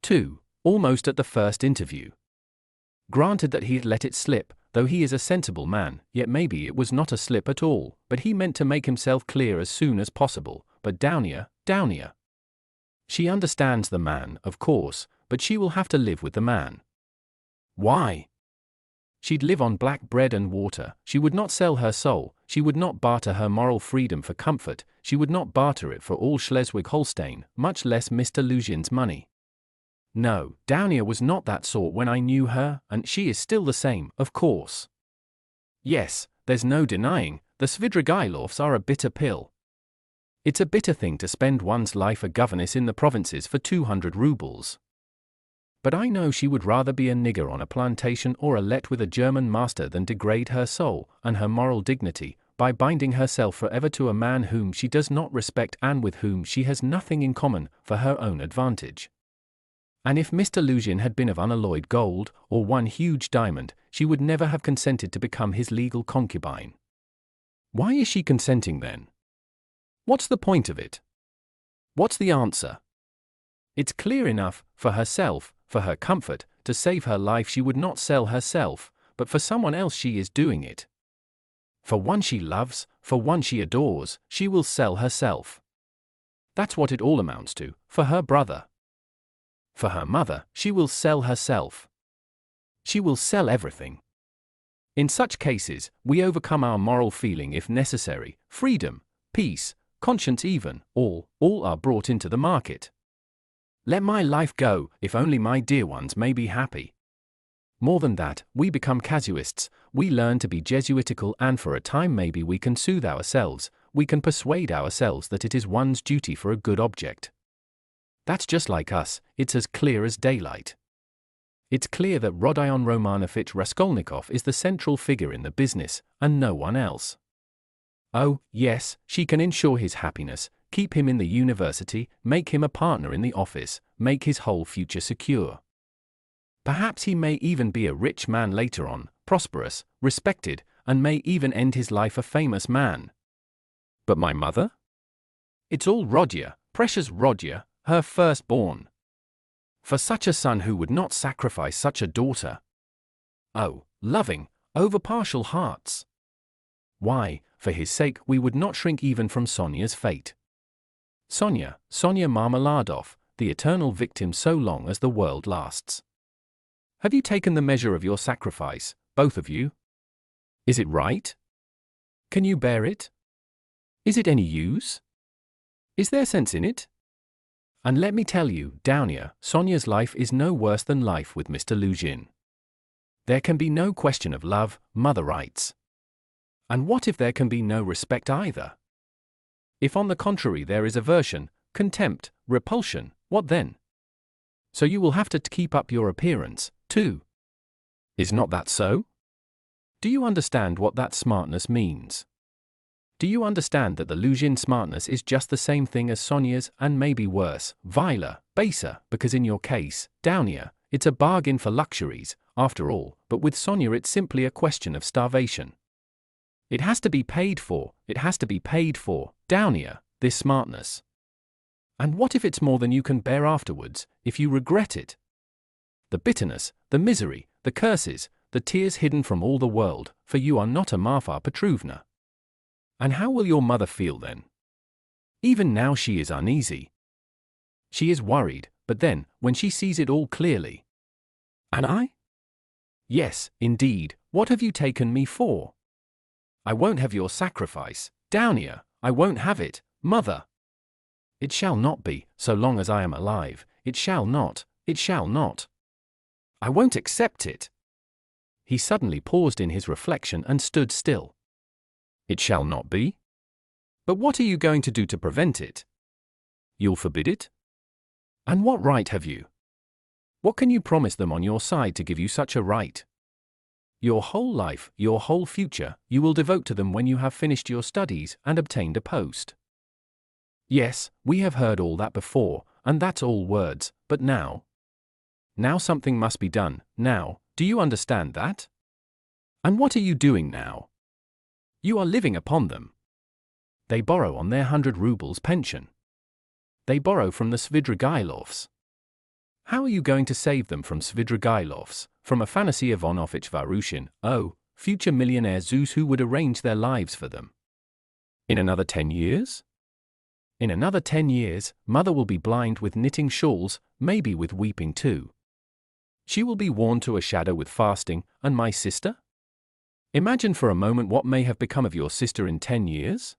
2. Almost at the first interview. Granted that he had let it slip, though he is a sensible man, yet maybe it was not a slip at all, but he meant to make himself clear as soon as possible. But Downia. She understands the man, of course, but she will have to live with the man. Why? She'd live on black bread and water, she would not sell her soul, she would not barter her moral freedom for comfort, she would not barter it for all Schleswig-Holstein, much less Mr. Luzhin's money. No, Downia was not that sort when I knew her, and she is still the same, of course. Yes, there's no denying, the Svidrigailovs are a bitter pill. It's a bitter thing to spend one's life a governess in the provinces for 200 rubles. But I know she would rather be a nigger on a plantation or a let with a German master than degrade her soul and her moral dignity by binding herself forever to a man whom she does not respect and with whom she has nothing in common for her own advantage. And if Mr. Luzhin had been of unalloyed gold or one huge diamond, she would never have consented to become his legal concubine. Why is she consenting then? What's the point of it? What's the answer? It's clear enough, for herself, for her comfort, to save her life she would not sell herself, but for someone else she is doing it. For one she loves, for one she adores, she will sell herself. That's what it all amounts to, for her brother. For her mother, she will sell herself. She will sell everything. In such cases, we overcome our moral feeling if necessary, freedom, peace, conscience even, all are brought into the market. Let my life go, if only my dear ones may be happy. More than that, we become casuists, we learn to be Jesuitical and for a time maybe we can soothe ourselves, we can persuade ourselves that it is one's duty for a good object. That's just like us, it's as clear as daylight. It's clear that Rodion Romanovich Raskolnikov is the central figure in the business, and no one else. Oh, yes, she can ensure his happiness, keep him in the university, make him a partner in the office, make his whole future secure. Perhaps he may even be a rich man later on, prosperous, respected, and may even end his life a famous man. But my mother? It's all Rodya, precious Rodya, her firstborn. For such a son who would not sacrifice such a daughter. Oh, loving, over-partial hearts. Why, for his sake we would not shrink even from Sonia's fate. Sonia Marmeladov, the eternal victim so long as the world lasts. Have you taken the measure of your sacrifice, both of you? Is it right? Can you bear it? Is it any use? Is there sense in it? And let me tell you, Downia, Sonia's life is no worse than life with Mr. Luzhin. There can be no question of love, mother writes. And what if there can be no respect either? If on the contrary there is aversion, contempt, repulsion, what then? So you will have to keep up your appearance, too. Is not that so? Do you understand what that smartness means? Do you understand that the Luzhin smartness is just the same thing as Sonia's and maybe worse, viler, baser, because in your case, Downia, it's a bargain for luxuries, after all, but with Sonia it's simply a question of starvation. It has to be paid for, Downia, this smartness. And what if it's more than you can bear afterwards, if you regret it? The bitterness, the misery, the curses, the tears hidden from all the world, for you are not a Marfa Petrovna. And how will your mother feel then? Even now she is uneasy. She is worried, but then, when she sees it all clearly. And I? Yes, indeed, what have you taken me for? I won't have your sacrifice, Downia, I won't have it, mother. It shall not be, so long as I am alive, it shall not. I won't accept it. He suddenly paused in his reflection and stood still. It shall not be? But what are you going to do to prevent it? You'll forbid it? And what right have you? What can you promise them on your side to give you such a right? Your whole life, your whole future, you will devote to them when you have finished your studies and obtained a post. Yes, we have heard all that before, and that's all words, but now? Now something must be done, now, do you understand that? And what are you doing now? You are living upon them. They borrow on their 100 rubles pension. They borrow from the Svidrigailovs. How are you going to save them from Svidrigailovs, from Afanasy Ivanovich Varushin, future millionaire Zeus who would arrange their lives for them? In another 10 years? In another 10 years, mother will be blind with knitting shawls, maybe with weeping too. She will be worn to a shadow with fasting, and my sister? Imagine for a moment what may have become of your sister in 10 years?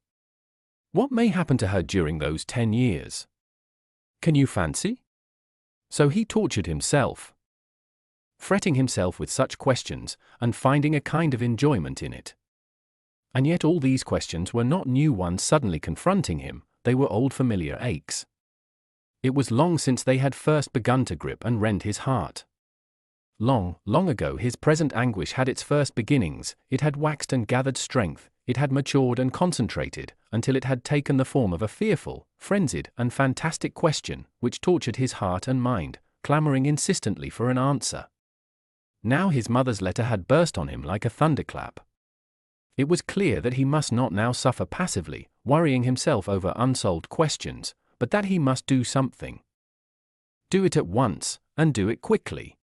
What may happen to her during those 10 years? Can you fancy? So he tortured himself, fretting himself with such questions, and finding a kind of enjoyment in it. And yet all these questions were not new ones suddenly confronting him, they were old familiar aches. It was long since they had first begun to grip and rend his heart. Long, long ago his present anguish had its first beginnings, it had waxed and gathered strength, it had matured and concentrated, until it had taken the form of a fearful, frenzied, and fantastic question, which tortured his heart and mind, clamoring insistently for an answer. Now his mother's letter had burst on him like a thunderclap. It was clear that he must not now suffer passively, worrying himself over unsolved questions, but that he must do something. Do it at once, and do it quickly.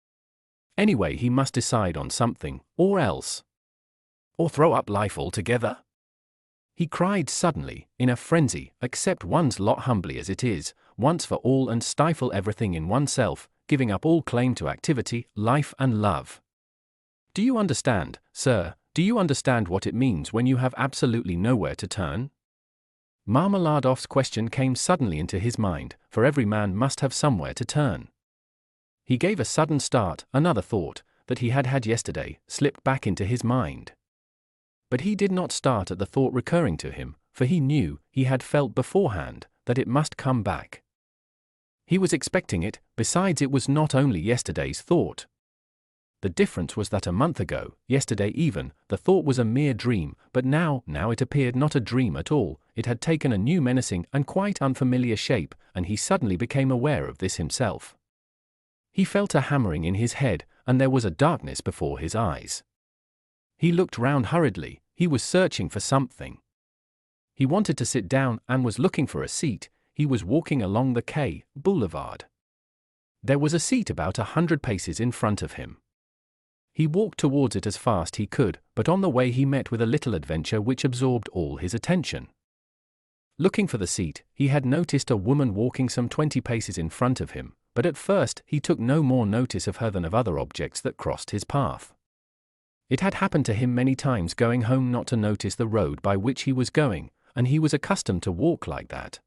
Anyway, he must decide on something, or else. Or throw up life altogether? He cried suddenly, in a frenzy, accept one's lot humbly as it is, once for all, and stifle everything in oneself, giving up all claim to activity, life and love. Do you understand, sir, do you understand what it means when you have absolutely nowhere to turn? Marmeladov's question came suddenly into his mind, for every man must have somewhere to turn. He gave a sudden start, another thought, that he had had yesterday, slipped back into his mind. But he did not start at the thought recurring to him, for he knew, he had felt beforehand, that it must come back. He was expecting it, besides it was not only yesterday's thought. The difference was that a month ago, yesterday even, the thought was a mere dream, but now it appeared not a dream at all, it had taken a new menacing and quite unfamiliar shape, and he suddenly became aware of this himself. He felt a hammering in his head, and there was a darkness before his eyes. He looked round hurriedly, he was searching for something. He wanted to sit down and was looking for a seat, he was walking along the quay, boulevard. There was a seat about 100 paces in front of him. He walked towards it as fast he could, but on the way he met with a little adventure which absorbed all his attention. Looking for the seat, he had noticed a woman walking some 20 paces in front of him, but at first he took no more notice of her than of other objects that crossed his path. It had happened to him many times going home not to notice the road by which he was going, and he was accustomed to walk like that.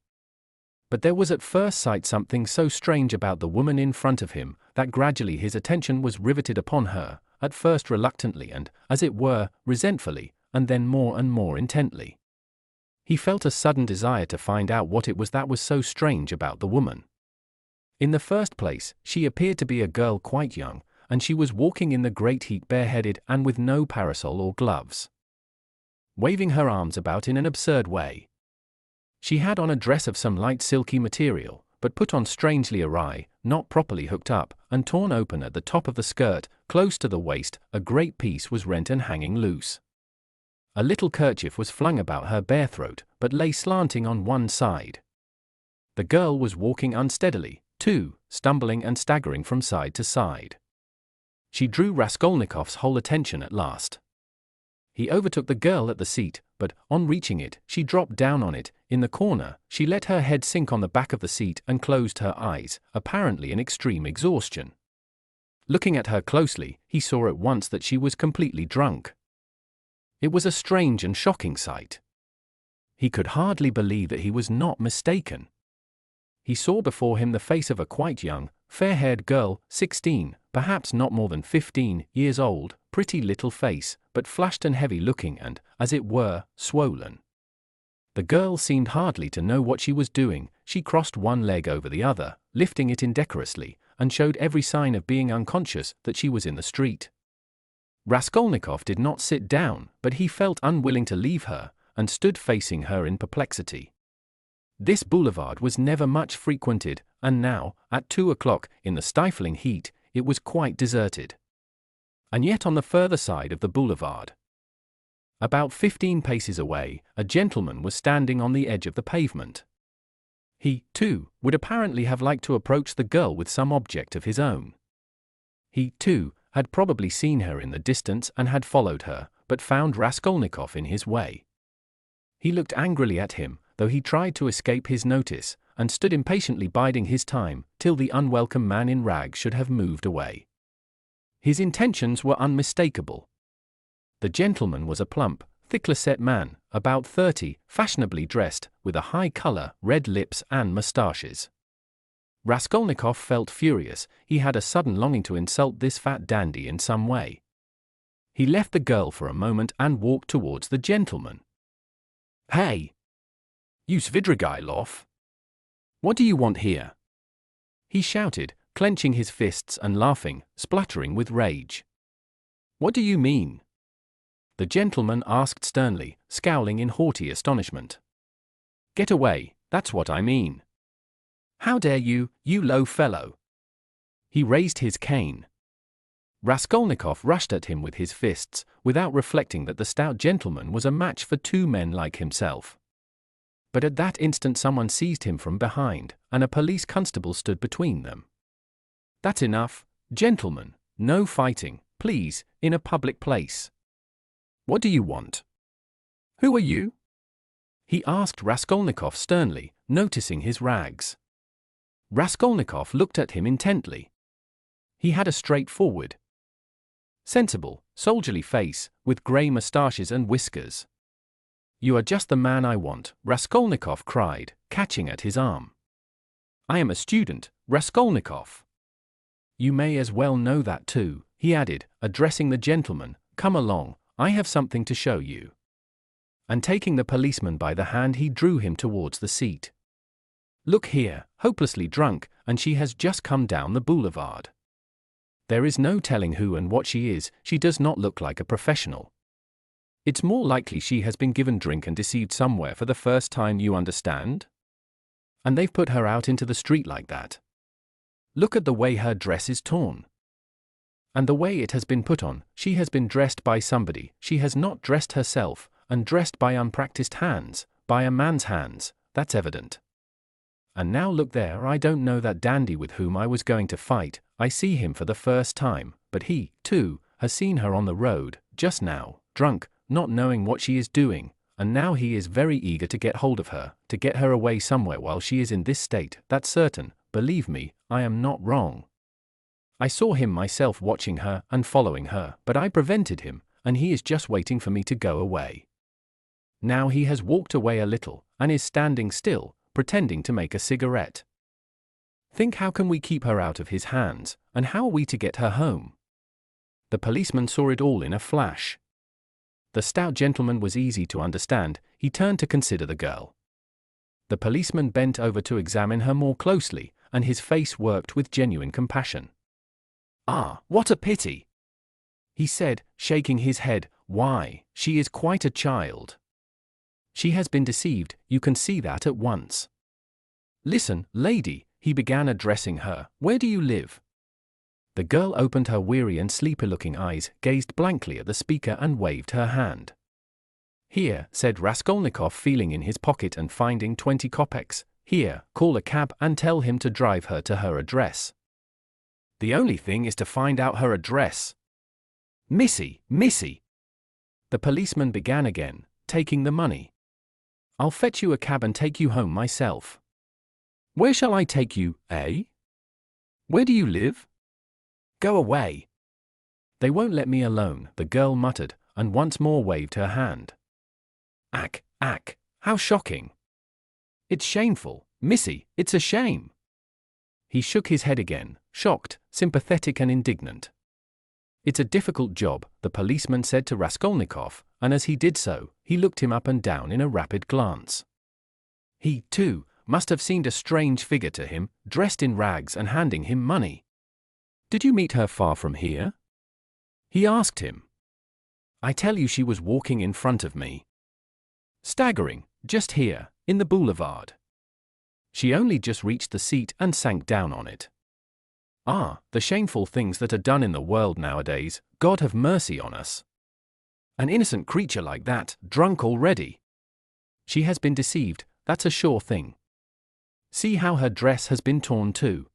But there was at first sight something so strange about the woman in front of him, that gradually his attention was riveted upon her, at first reluctantly and, as it were, resentfully, and then more and more intently. He felt a sudden desire to find out what it was that was so strange about the woman. In the first place, she appeared to be a girl quite young, and she was walking in the great heat bareheaded and with no parasol or gloves, waving her arms about in an absurd way. She had on a dress of some light silky material, but put on strangely awry, not properly hooked up, and torn open at the top of the skirt, close to the waist, a great piece was rent and hanging loose. A little kerchief was flung about her bare throat, but lay slanting on one side. The girl was walking unsteadily, too, stumbling and staggering from side to side. She drew Raskolnikov's whole attention at last. He overtook the girl at the seat, but, on reaching it, she dropped down on it, in the corner, she let her head sink on the back of the seat and closed her eyes, apparently in extreme exhaustion. Looking at her closely, he saw at once that she was completely drunk. It was a strange and shocking sight. He could hardly believe that he was not mistaken. He saw before him the face of a quite young, fair-haired girl, 16, perhaps not more than 15 years old, pretty little face, but flushed and heavy-looking and, as it were, swollen. The girl seemed hardly to know what she was doing. She crossed one leg over the other, lifting it indecorously, and showed every sign of being unconscious that she was in the street. Raskolnikov did not sit down, but he felt unwilling to leave her, and stood facing her in perplexity. This boulevard was never much frequented, and now, at 2 o'clock, in the stifling heat, it was quite deserted. And yet on the further side of the boulevard, about 15 paces away, a gentleman was standing on the edge of the pavement. He, too, would apparently have liked to approach the girl with some object of his own. He, too, had probably seen her in the distance and had followed her, but found Raskolnikov in his way. He looked angrily at him, though he tried to escape his notice, and stood impatiently biding his time, till the unwelcome man in rags should have moved away. His intentions were unmistakable. The gentleman was a plump, thickly-set man, about 30, fashionably dressed, with a high color, red lips and moustaches. Raskolnikov felt furious. He had a sudden longing to insult this fat dandy in some way. He left the girl for a moment and walked towards the gentleman. "Hey! You Svidrigailov! What do you want here?" he shouted, clenching his fists and laughing, spluttering with rage. "What do you mean?" the gentleman asked sternly, scowling in haughty astonishment. "Get away, that's what I mean. How dare you, you low fellow!" He raised his cane. Raskolnikov rushed at him with his fists, without reflecting that the stout gentleman was a match for two men like himself. But at that instant someone seized him from behind, and a police constable stood between them. "That's enough, gentlemen, no fighting, please, in a public place. What do you want? Who are you?" he asked Raskolnikov sternly, noticing his rags. Raskolnikov looked at him intently. He had a straightforward, sensible, soldierly face, with grey moustaches and whiskers. "You are just the man I want," Raskolnikov cried, catching at his arm. "I am a student, Raskolnikov. You may as well know that too," he added, addressing the gentleman. "Come along, I have something to show you." And taking the policeman by the hand, he drew him towards the seat. "Look here, hopelessly drunk, and she has just come down the boulevard. There is no telling who and what she is. She does not look like a professional. It's more likely she has been given drink and deceived somewhere for the first time, you understand? And they've put her out into the street like that. Look at the way her dress is torn. And the way it has been put on. She has been dressed by somebody. She has not dressed herself, and dressed by unpracticed hands, by a man's hands, that's evident. And now look there, I don't know that dandy with whom I was going to fight. I see him for the first time, but he, too, has seen her on the road, just now, drunk, not knowing what she is doing, and now he is very eager to get hold of her, to get her away somewhere while she is in this state. That's certain, believe me, I am not wrong. I saw him myself watching her and following her, but I prevented him, and he is just waiting for me to go away. Now he has walked away a little, and is standing still, pretending to make a cigarette. Think, how can we keep her out of his hands, and how are we to get her home?" The policeman saw it all in a flash. The stout gentleman was easy to understand. He turned to consider the girl. The policeman bent over to examine her more closely, and his face worked with genuine compassion. "Ah, what a pity!" he said, shaking his head. "Why, she is quite a child. She has been deceived, you can see that at once. Listen, lady," he began, addressing her, "where do you live?" The girl opened her weary and sleepy-looking eyes, gazed blankly at the speaker and waved her hand. "Here," said Raskolnikov, feeling in his pocket and finding 20 kopecks. "Here, call a cab and tell him to drive her to her address." "The only thing is to find out her address." Missy! The policeman began again, taking the money. "I'll fetch you a cab and take you home myself." "Where shall I take you, eh? Where do you live? Go away." "They won't let me alone," the girl muttered, and once more waved her hand. Ack, how shocking. "It's shameful, Missy, it's a shame." He shook his head again, shocked, sympathetic and indignant. "It's a difficult job," the policeman said to Raskolnikov, and as he did so, he looked him up and down in a rapid glance. He, too, must have seemed a strange figure to him, dressed in rags and handing him money. "Did you meet her far from here?" he asked him. "I tell you she was walking in front of me. Staggering, just here, in the boulevard. She only just reached the seat and sank down on it. Ah, the shameful things that are done in the world nowadays, God have mercy on us. An innocent creature like that, drunk already. She has been deceived, that's a sure thing. See how her dress has been torn too.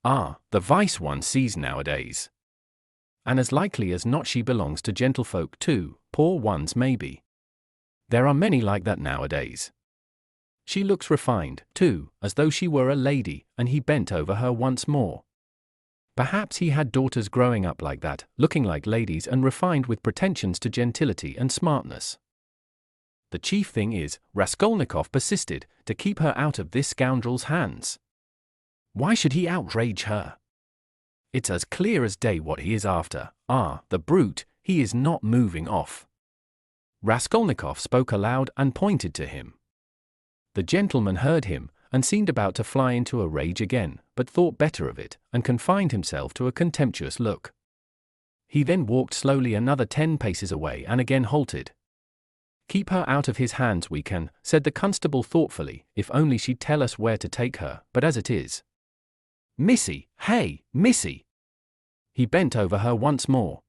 Ah, the vice one sees nowadays. And as likely as not she belongs to gentlefolk too, poor ones maybe. There are many like that nowadays. She looks refined, too, as though she were a lady," and he bent over her once more. Perhaps he had daughters growing up like that, looking like ladies and refined with pretensions to gentility and smartness. The chief thing is, Raskolnikov persisted, to keep her out of this scoundrel's hands. Why should he outrage her? It's as clear as day what he is after. Ah, the brute, he is not moving off. Raskolnikov spoke aloud and pointed to him. The gentleman heard him, and seemed about to fly into a rage again, but thought better of it, and confined himself to a contemptuous look. He then walked slowly another 10 paces away and again halted. "Keep her out of his hands we can," said the constable thoughtfully, "if only she'd tell us where to take her, but as it is. Missy, hey, Missy!" He bent over her once more.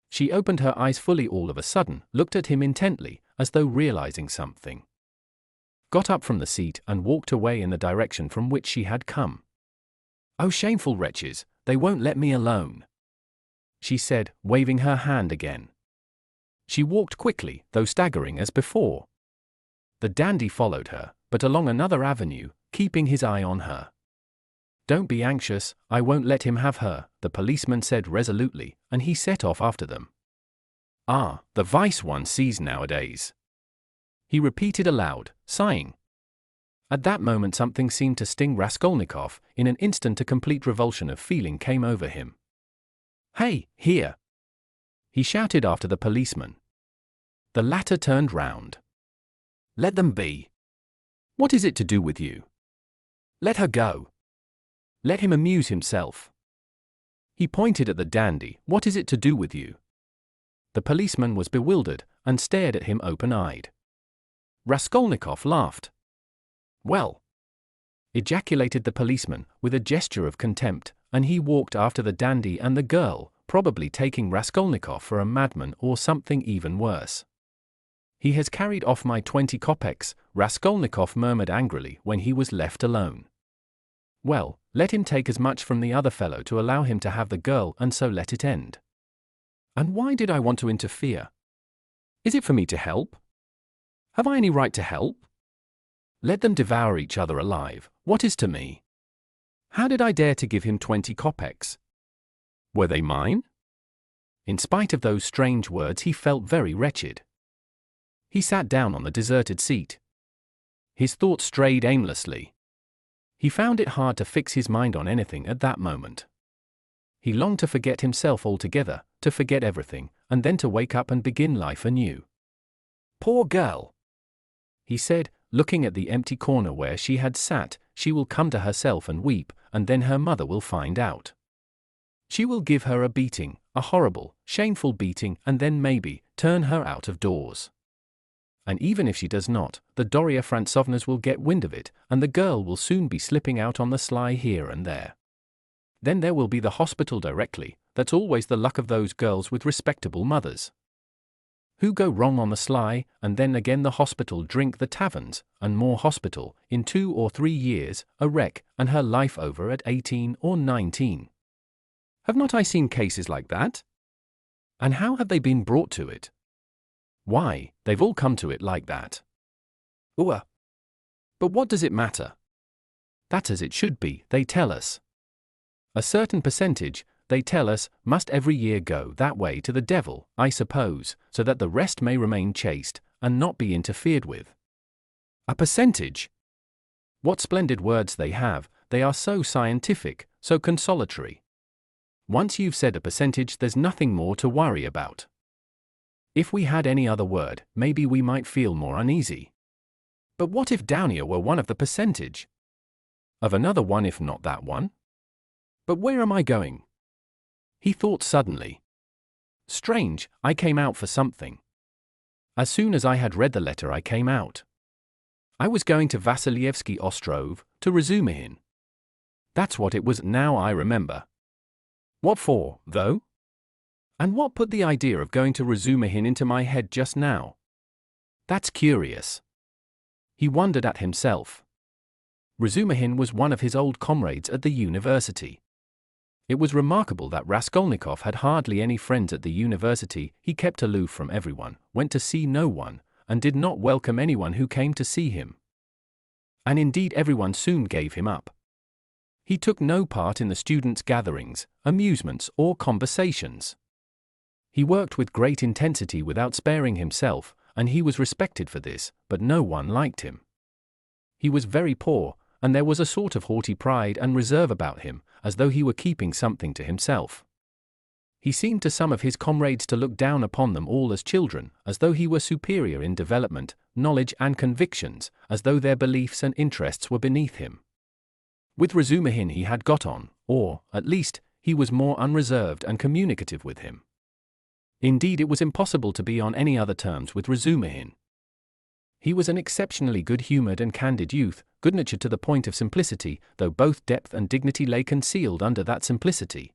She opened her eyes fully all of a sudden, looked at him intently, as though realizing something. Got up from the seat and walked away in the direction from which she had come. "Oh, shameful wretches, they won't let me alone," she said, waving her hand again. She walked quickly, though staggering as before. The dandy followed her, but along another avenue, keeping his eye on her. "Don't be anxious, I won't let him have her," the policeman said resolutely, and he set off after them. "Ah, the vice one sees nowadays," he repeated aloud, sighing. At that moment something seemed to sting Raskolnikov. In an instant a complete revulsion of feeling came over him. "Hey, here!" he shouted after the policeman. The latter turned round. "Let them be. What is it to do with you? Let her go. Let him amuse himself." He pointed at the dandy. "What is it to do with you?" The policeman was bewildered, and stared at him open-eyed. Raskolnikov laughed. "Well," ejaculated the policeman, with a gesture of contempt, and he walked after the dandy and the girl, probably taking Raskolnikov for a madman or something even worse. "He has carried off my 20 kopecks, Raskolnikov murmured angrily when he was left alone. "Well, let him take as much from the other fellow to allow him to have the girl and so let it end. And why did I want to interfere? Is it for me to help? Have I any right to help? Let them devour each other alive, what is to me? How did I dare to give him 20 kopecks? Were they mine?" In spite of those strange words he felt very wretched. He sat down on the deserted seat. His thoughts strayed aimlessly. He found it hard to fix his mind on anything at that moment. He longed to forget himself altogether, to forget everything, and then to wake up and begin life anew. "Poor girl," he said, looking at the empty corner where she had sat. "She will come to herself and weep, and then her mother will find out. She will give her a beating, a horrible, shameful beating, and then maybe turn her out of doors. And even if she does not, the Doria Frantsovnas will get wind of it, and the girl will soon be slipping out on the sly here and there. Then there will be the hospital directly. That's always the luck of those girls with respectable mothers, who go wrong on the sly, and then again the hospital, drink the taverns, and more hospital, in 2 or 3 years, a wreck, and her life over at 18 or 19. Have not I seen cases like that? And how have they been brought to it? Why, they've all come to it like that. But what does it matter? That's as it should be, they tell us. A certain percentage, they tell us, must every year go that way to the devil, I suppose, so that the rest may remain chaste, and not be interfered with. A percentage! What splendid words they have, they are so scientific, so consolatory. Once you've said a percentage, there's nothing more to worry about. If we had any other word, maybe we might feel more uneasy. But what if downier were one of the percentage? Of another one if not that one? But where am I going? He thought suddenly. Strange, I came out for something. As soon as I had read the letter I came out. I was going to Vasilyevsky Ostrov, to Razumihin. That's what it was, now I remember. What for, though? And what put the idea of going to Razumihin into my head just now? That's curious. He wondered at himself. Razumihin was one of his old comrades at the university. It was remarkable that Raskolnikov had hardly any friends at the university. He kept aloof from everyone, went to see no one, and did not welcome anyone who came to see him. And indeed everyone soon gave him up. He took no part in the students' gatherings, amusements, or conversations. He worked with great intensity without sparing himself, and he was respected for this, but no one liked him. He was very poor, and there was a sort of haughty pride and reserve about him, as though he were keeping something to himself. He seemed to some of his comrades to look down upon them all as children, as though he were superior in development, knowledge and convictions, as though their beliefs and interests were beneath him. With Razumihin he had got on, or, at least, he was more unreserved and communicative with him. Indeed, it was impossible to be on any other terms with Razumihin. He was an exceptionally good-humored and candid youth, good-natured to the point of simplicity, though both depth and dignity lay concealed under that simplicity.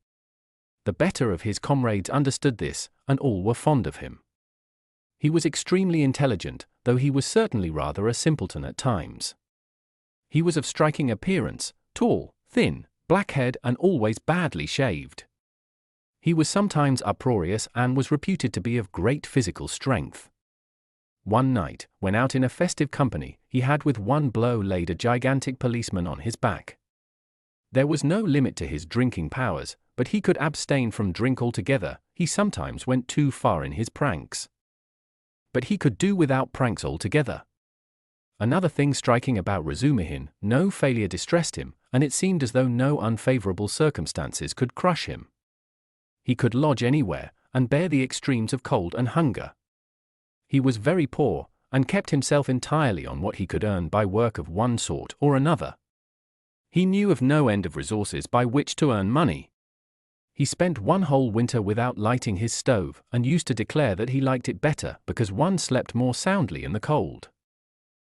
The better of his comrades understood this, and all were fond of him. He was extremely intelligent, though he was certainly rather a simpleton at times. He was of striking appearance, tall, thin, black-haired, and always badly shaved. He was sometimes uproarious and was reputed to be of great physical strength. One night, when out in a festive company, he had with one blow laid a gigantic policeman on his back. There was no limit to his drinking powers, but he could abstain from drink altogether. He sometimes went too far in his pranks. But he could do without pranks altogether. Another thing striking about Razumihin, no failure distressed him, and it seemed as though no unfavorable circumstances could crush him. He could lodge anywhere, and bear the extremes of cold and hunger. He was very poor, and kept himself entirely on what he could earn by work of one sort or another. He knew of no end of resources by which to earn money. He spent one whole winter without lighting his stove, and used to declare that he liked it better because one slept more soundly in the cold.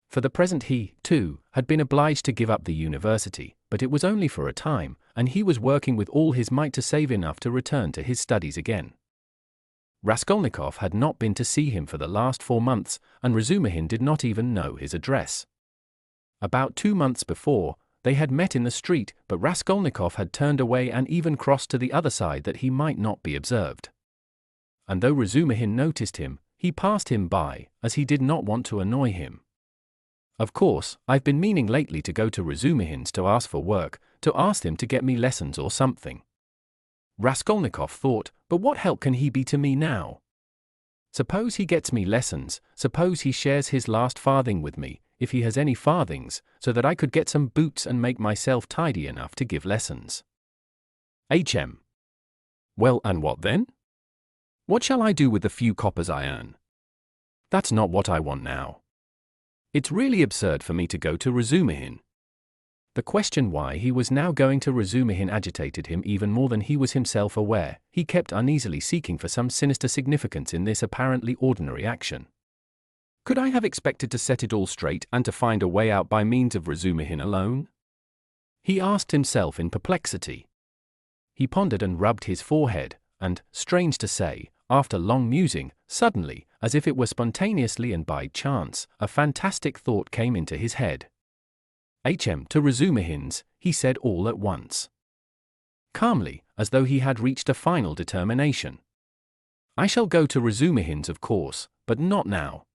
For the present he, too, had been obliged to give up the university, but it was only for a time, and he was working with all his might to save enough to return to his studies again. Raskolnikov had not been to see him for the last 4 months, and Razumihin did not even know his address. About 2 months before, they had met in the street, but Raskolnikov had turned away and even crossed to the other side that he might not be observed. And though Razumihin noticed him, he passed him by, as he did not want to annoy him. Of course, I've been meaning lately to go to Razumihin's to ask for work, to ask him to get me lessons or something. Raskolnikov thought, but what help can he be to me now? Suppose he gets me lessons, suppose he shares his last farthing with me, if he has any farthings, so that I could get some boots and make myself tidy enough to give lessons. Well, and what then? What shall I do with the few coppers I earn? That's not what I want now. It's really absurd for me to go to Razumihin. The question why he was now going to Razumihin agitated him even more than he was himself aware. He kept uneasily seeking for some sinister significance in this apparently ordinary action. Could I have expected to set it all straight and to find a way out by means of Razumihin alone? He asked himself in perplexity. He pondered and rubbed his forehead, and, strange to say, after long musing, suddenly, as if it were spontaneously and by chance, a fantastic thought came into his head. To Razumihin's, he said all at once. Calmly, as though he had reached a final determination. I shall go to Razumihin's, of course, but not now.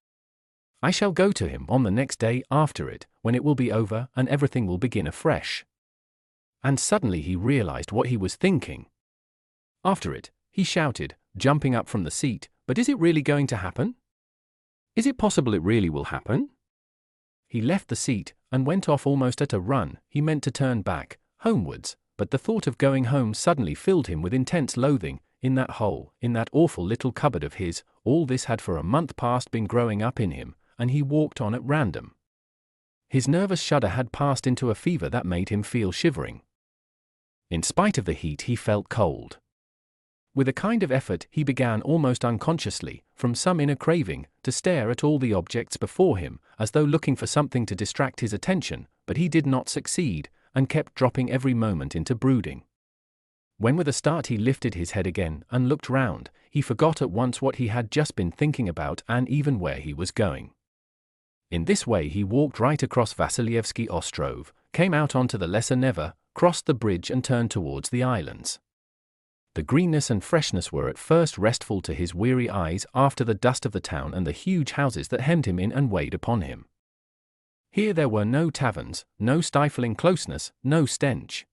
I shall go to him on the next day after it, when it will be over and everything will begin afresh. And suddenly he realized what he was thinking. After it, he shouted, jumping up from the seat, but is it really going to happen? Is it possible it really will happen? He left the seat, and went off almost at a run. He meant to turn back, homewards, but the thought of going home suddenly filled him with intense loathing. In that hole, in that awful little cupboard of his, all this had for a month past been growing up in him, and he walked on at random. His nervous shudder had passed into a fever that made him feel shivering. In spite of the heat, he felt cold. With a kind of effort, he began almost unconsciously, from some inner craving, to stare at all the objects before him, as though looking for something to distract his attention, but he did not succeed, and kept dropping every moment into brooding. When with a start he lifted his head again and looked round, he forgot at once what he had just been thinking about and even where he was going. In this way he walked right across Vasilievsky Ostrov, came out onto the Lesser Neva, crossed the bridge and turned towards the islands. The greenness and freshness were at first restful to his weary eyes after the dust of the town and the huge houses that hemmed him in and weighed upon him. Here there were no taverns, no stifling closeness, no stench.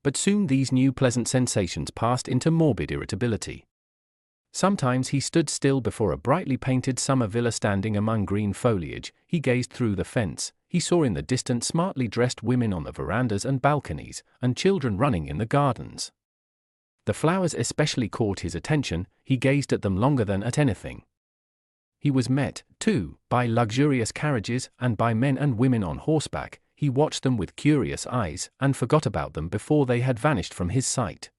But soon these new pleasant sensations passed into morbid irritability. Sometimes he stood still before a brightly painted summer villa standing among green foliage. He gazed through the fence. He saw in the distance smartly dressed women on the verandas and balconies, and children running in the gardens. The flowers especially caught his attention. He gazed at them longer than at anything. He was met, too, by luxurious carriages and by men and women on horseback. He watched them with curious eyes and forgot about them before they had vanished from his sight.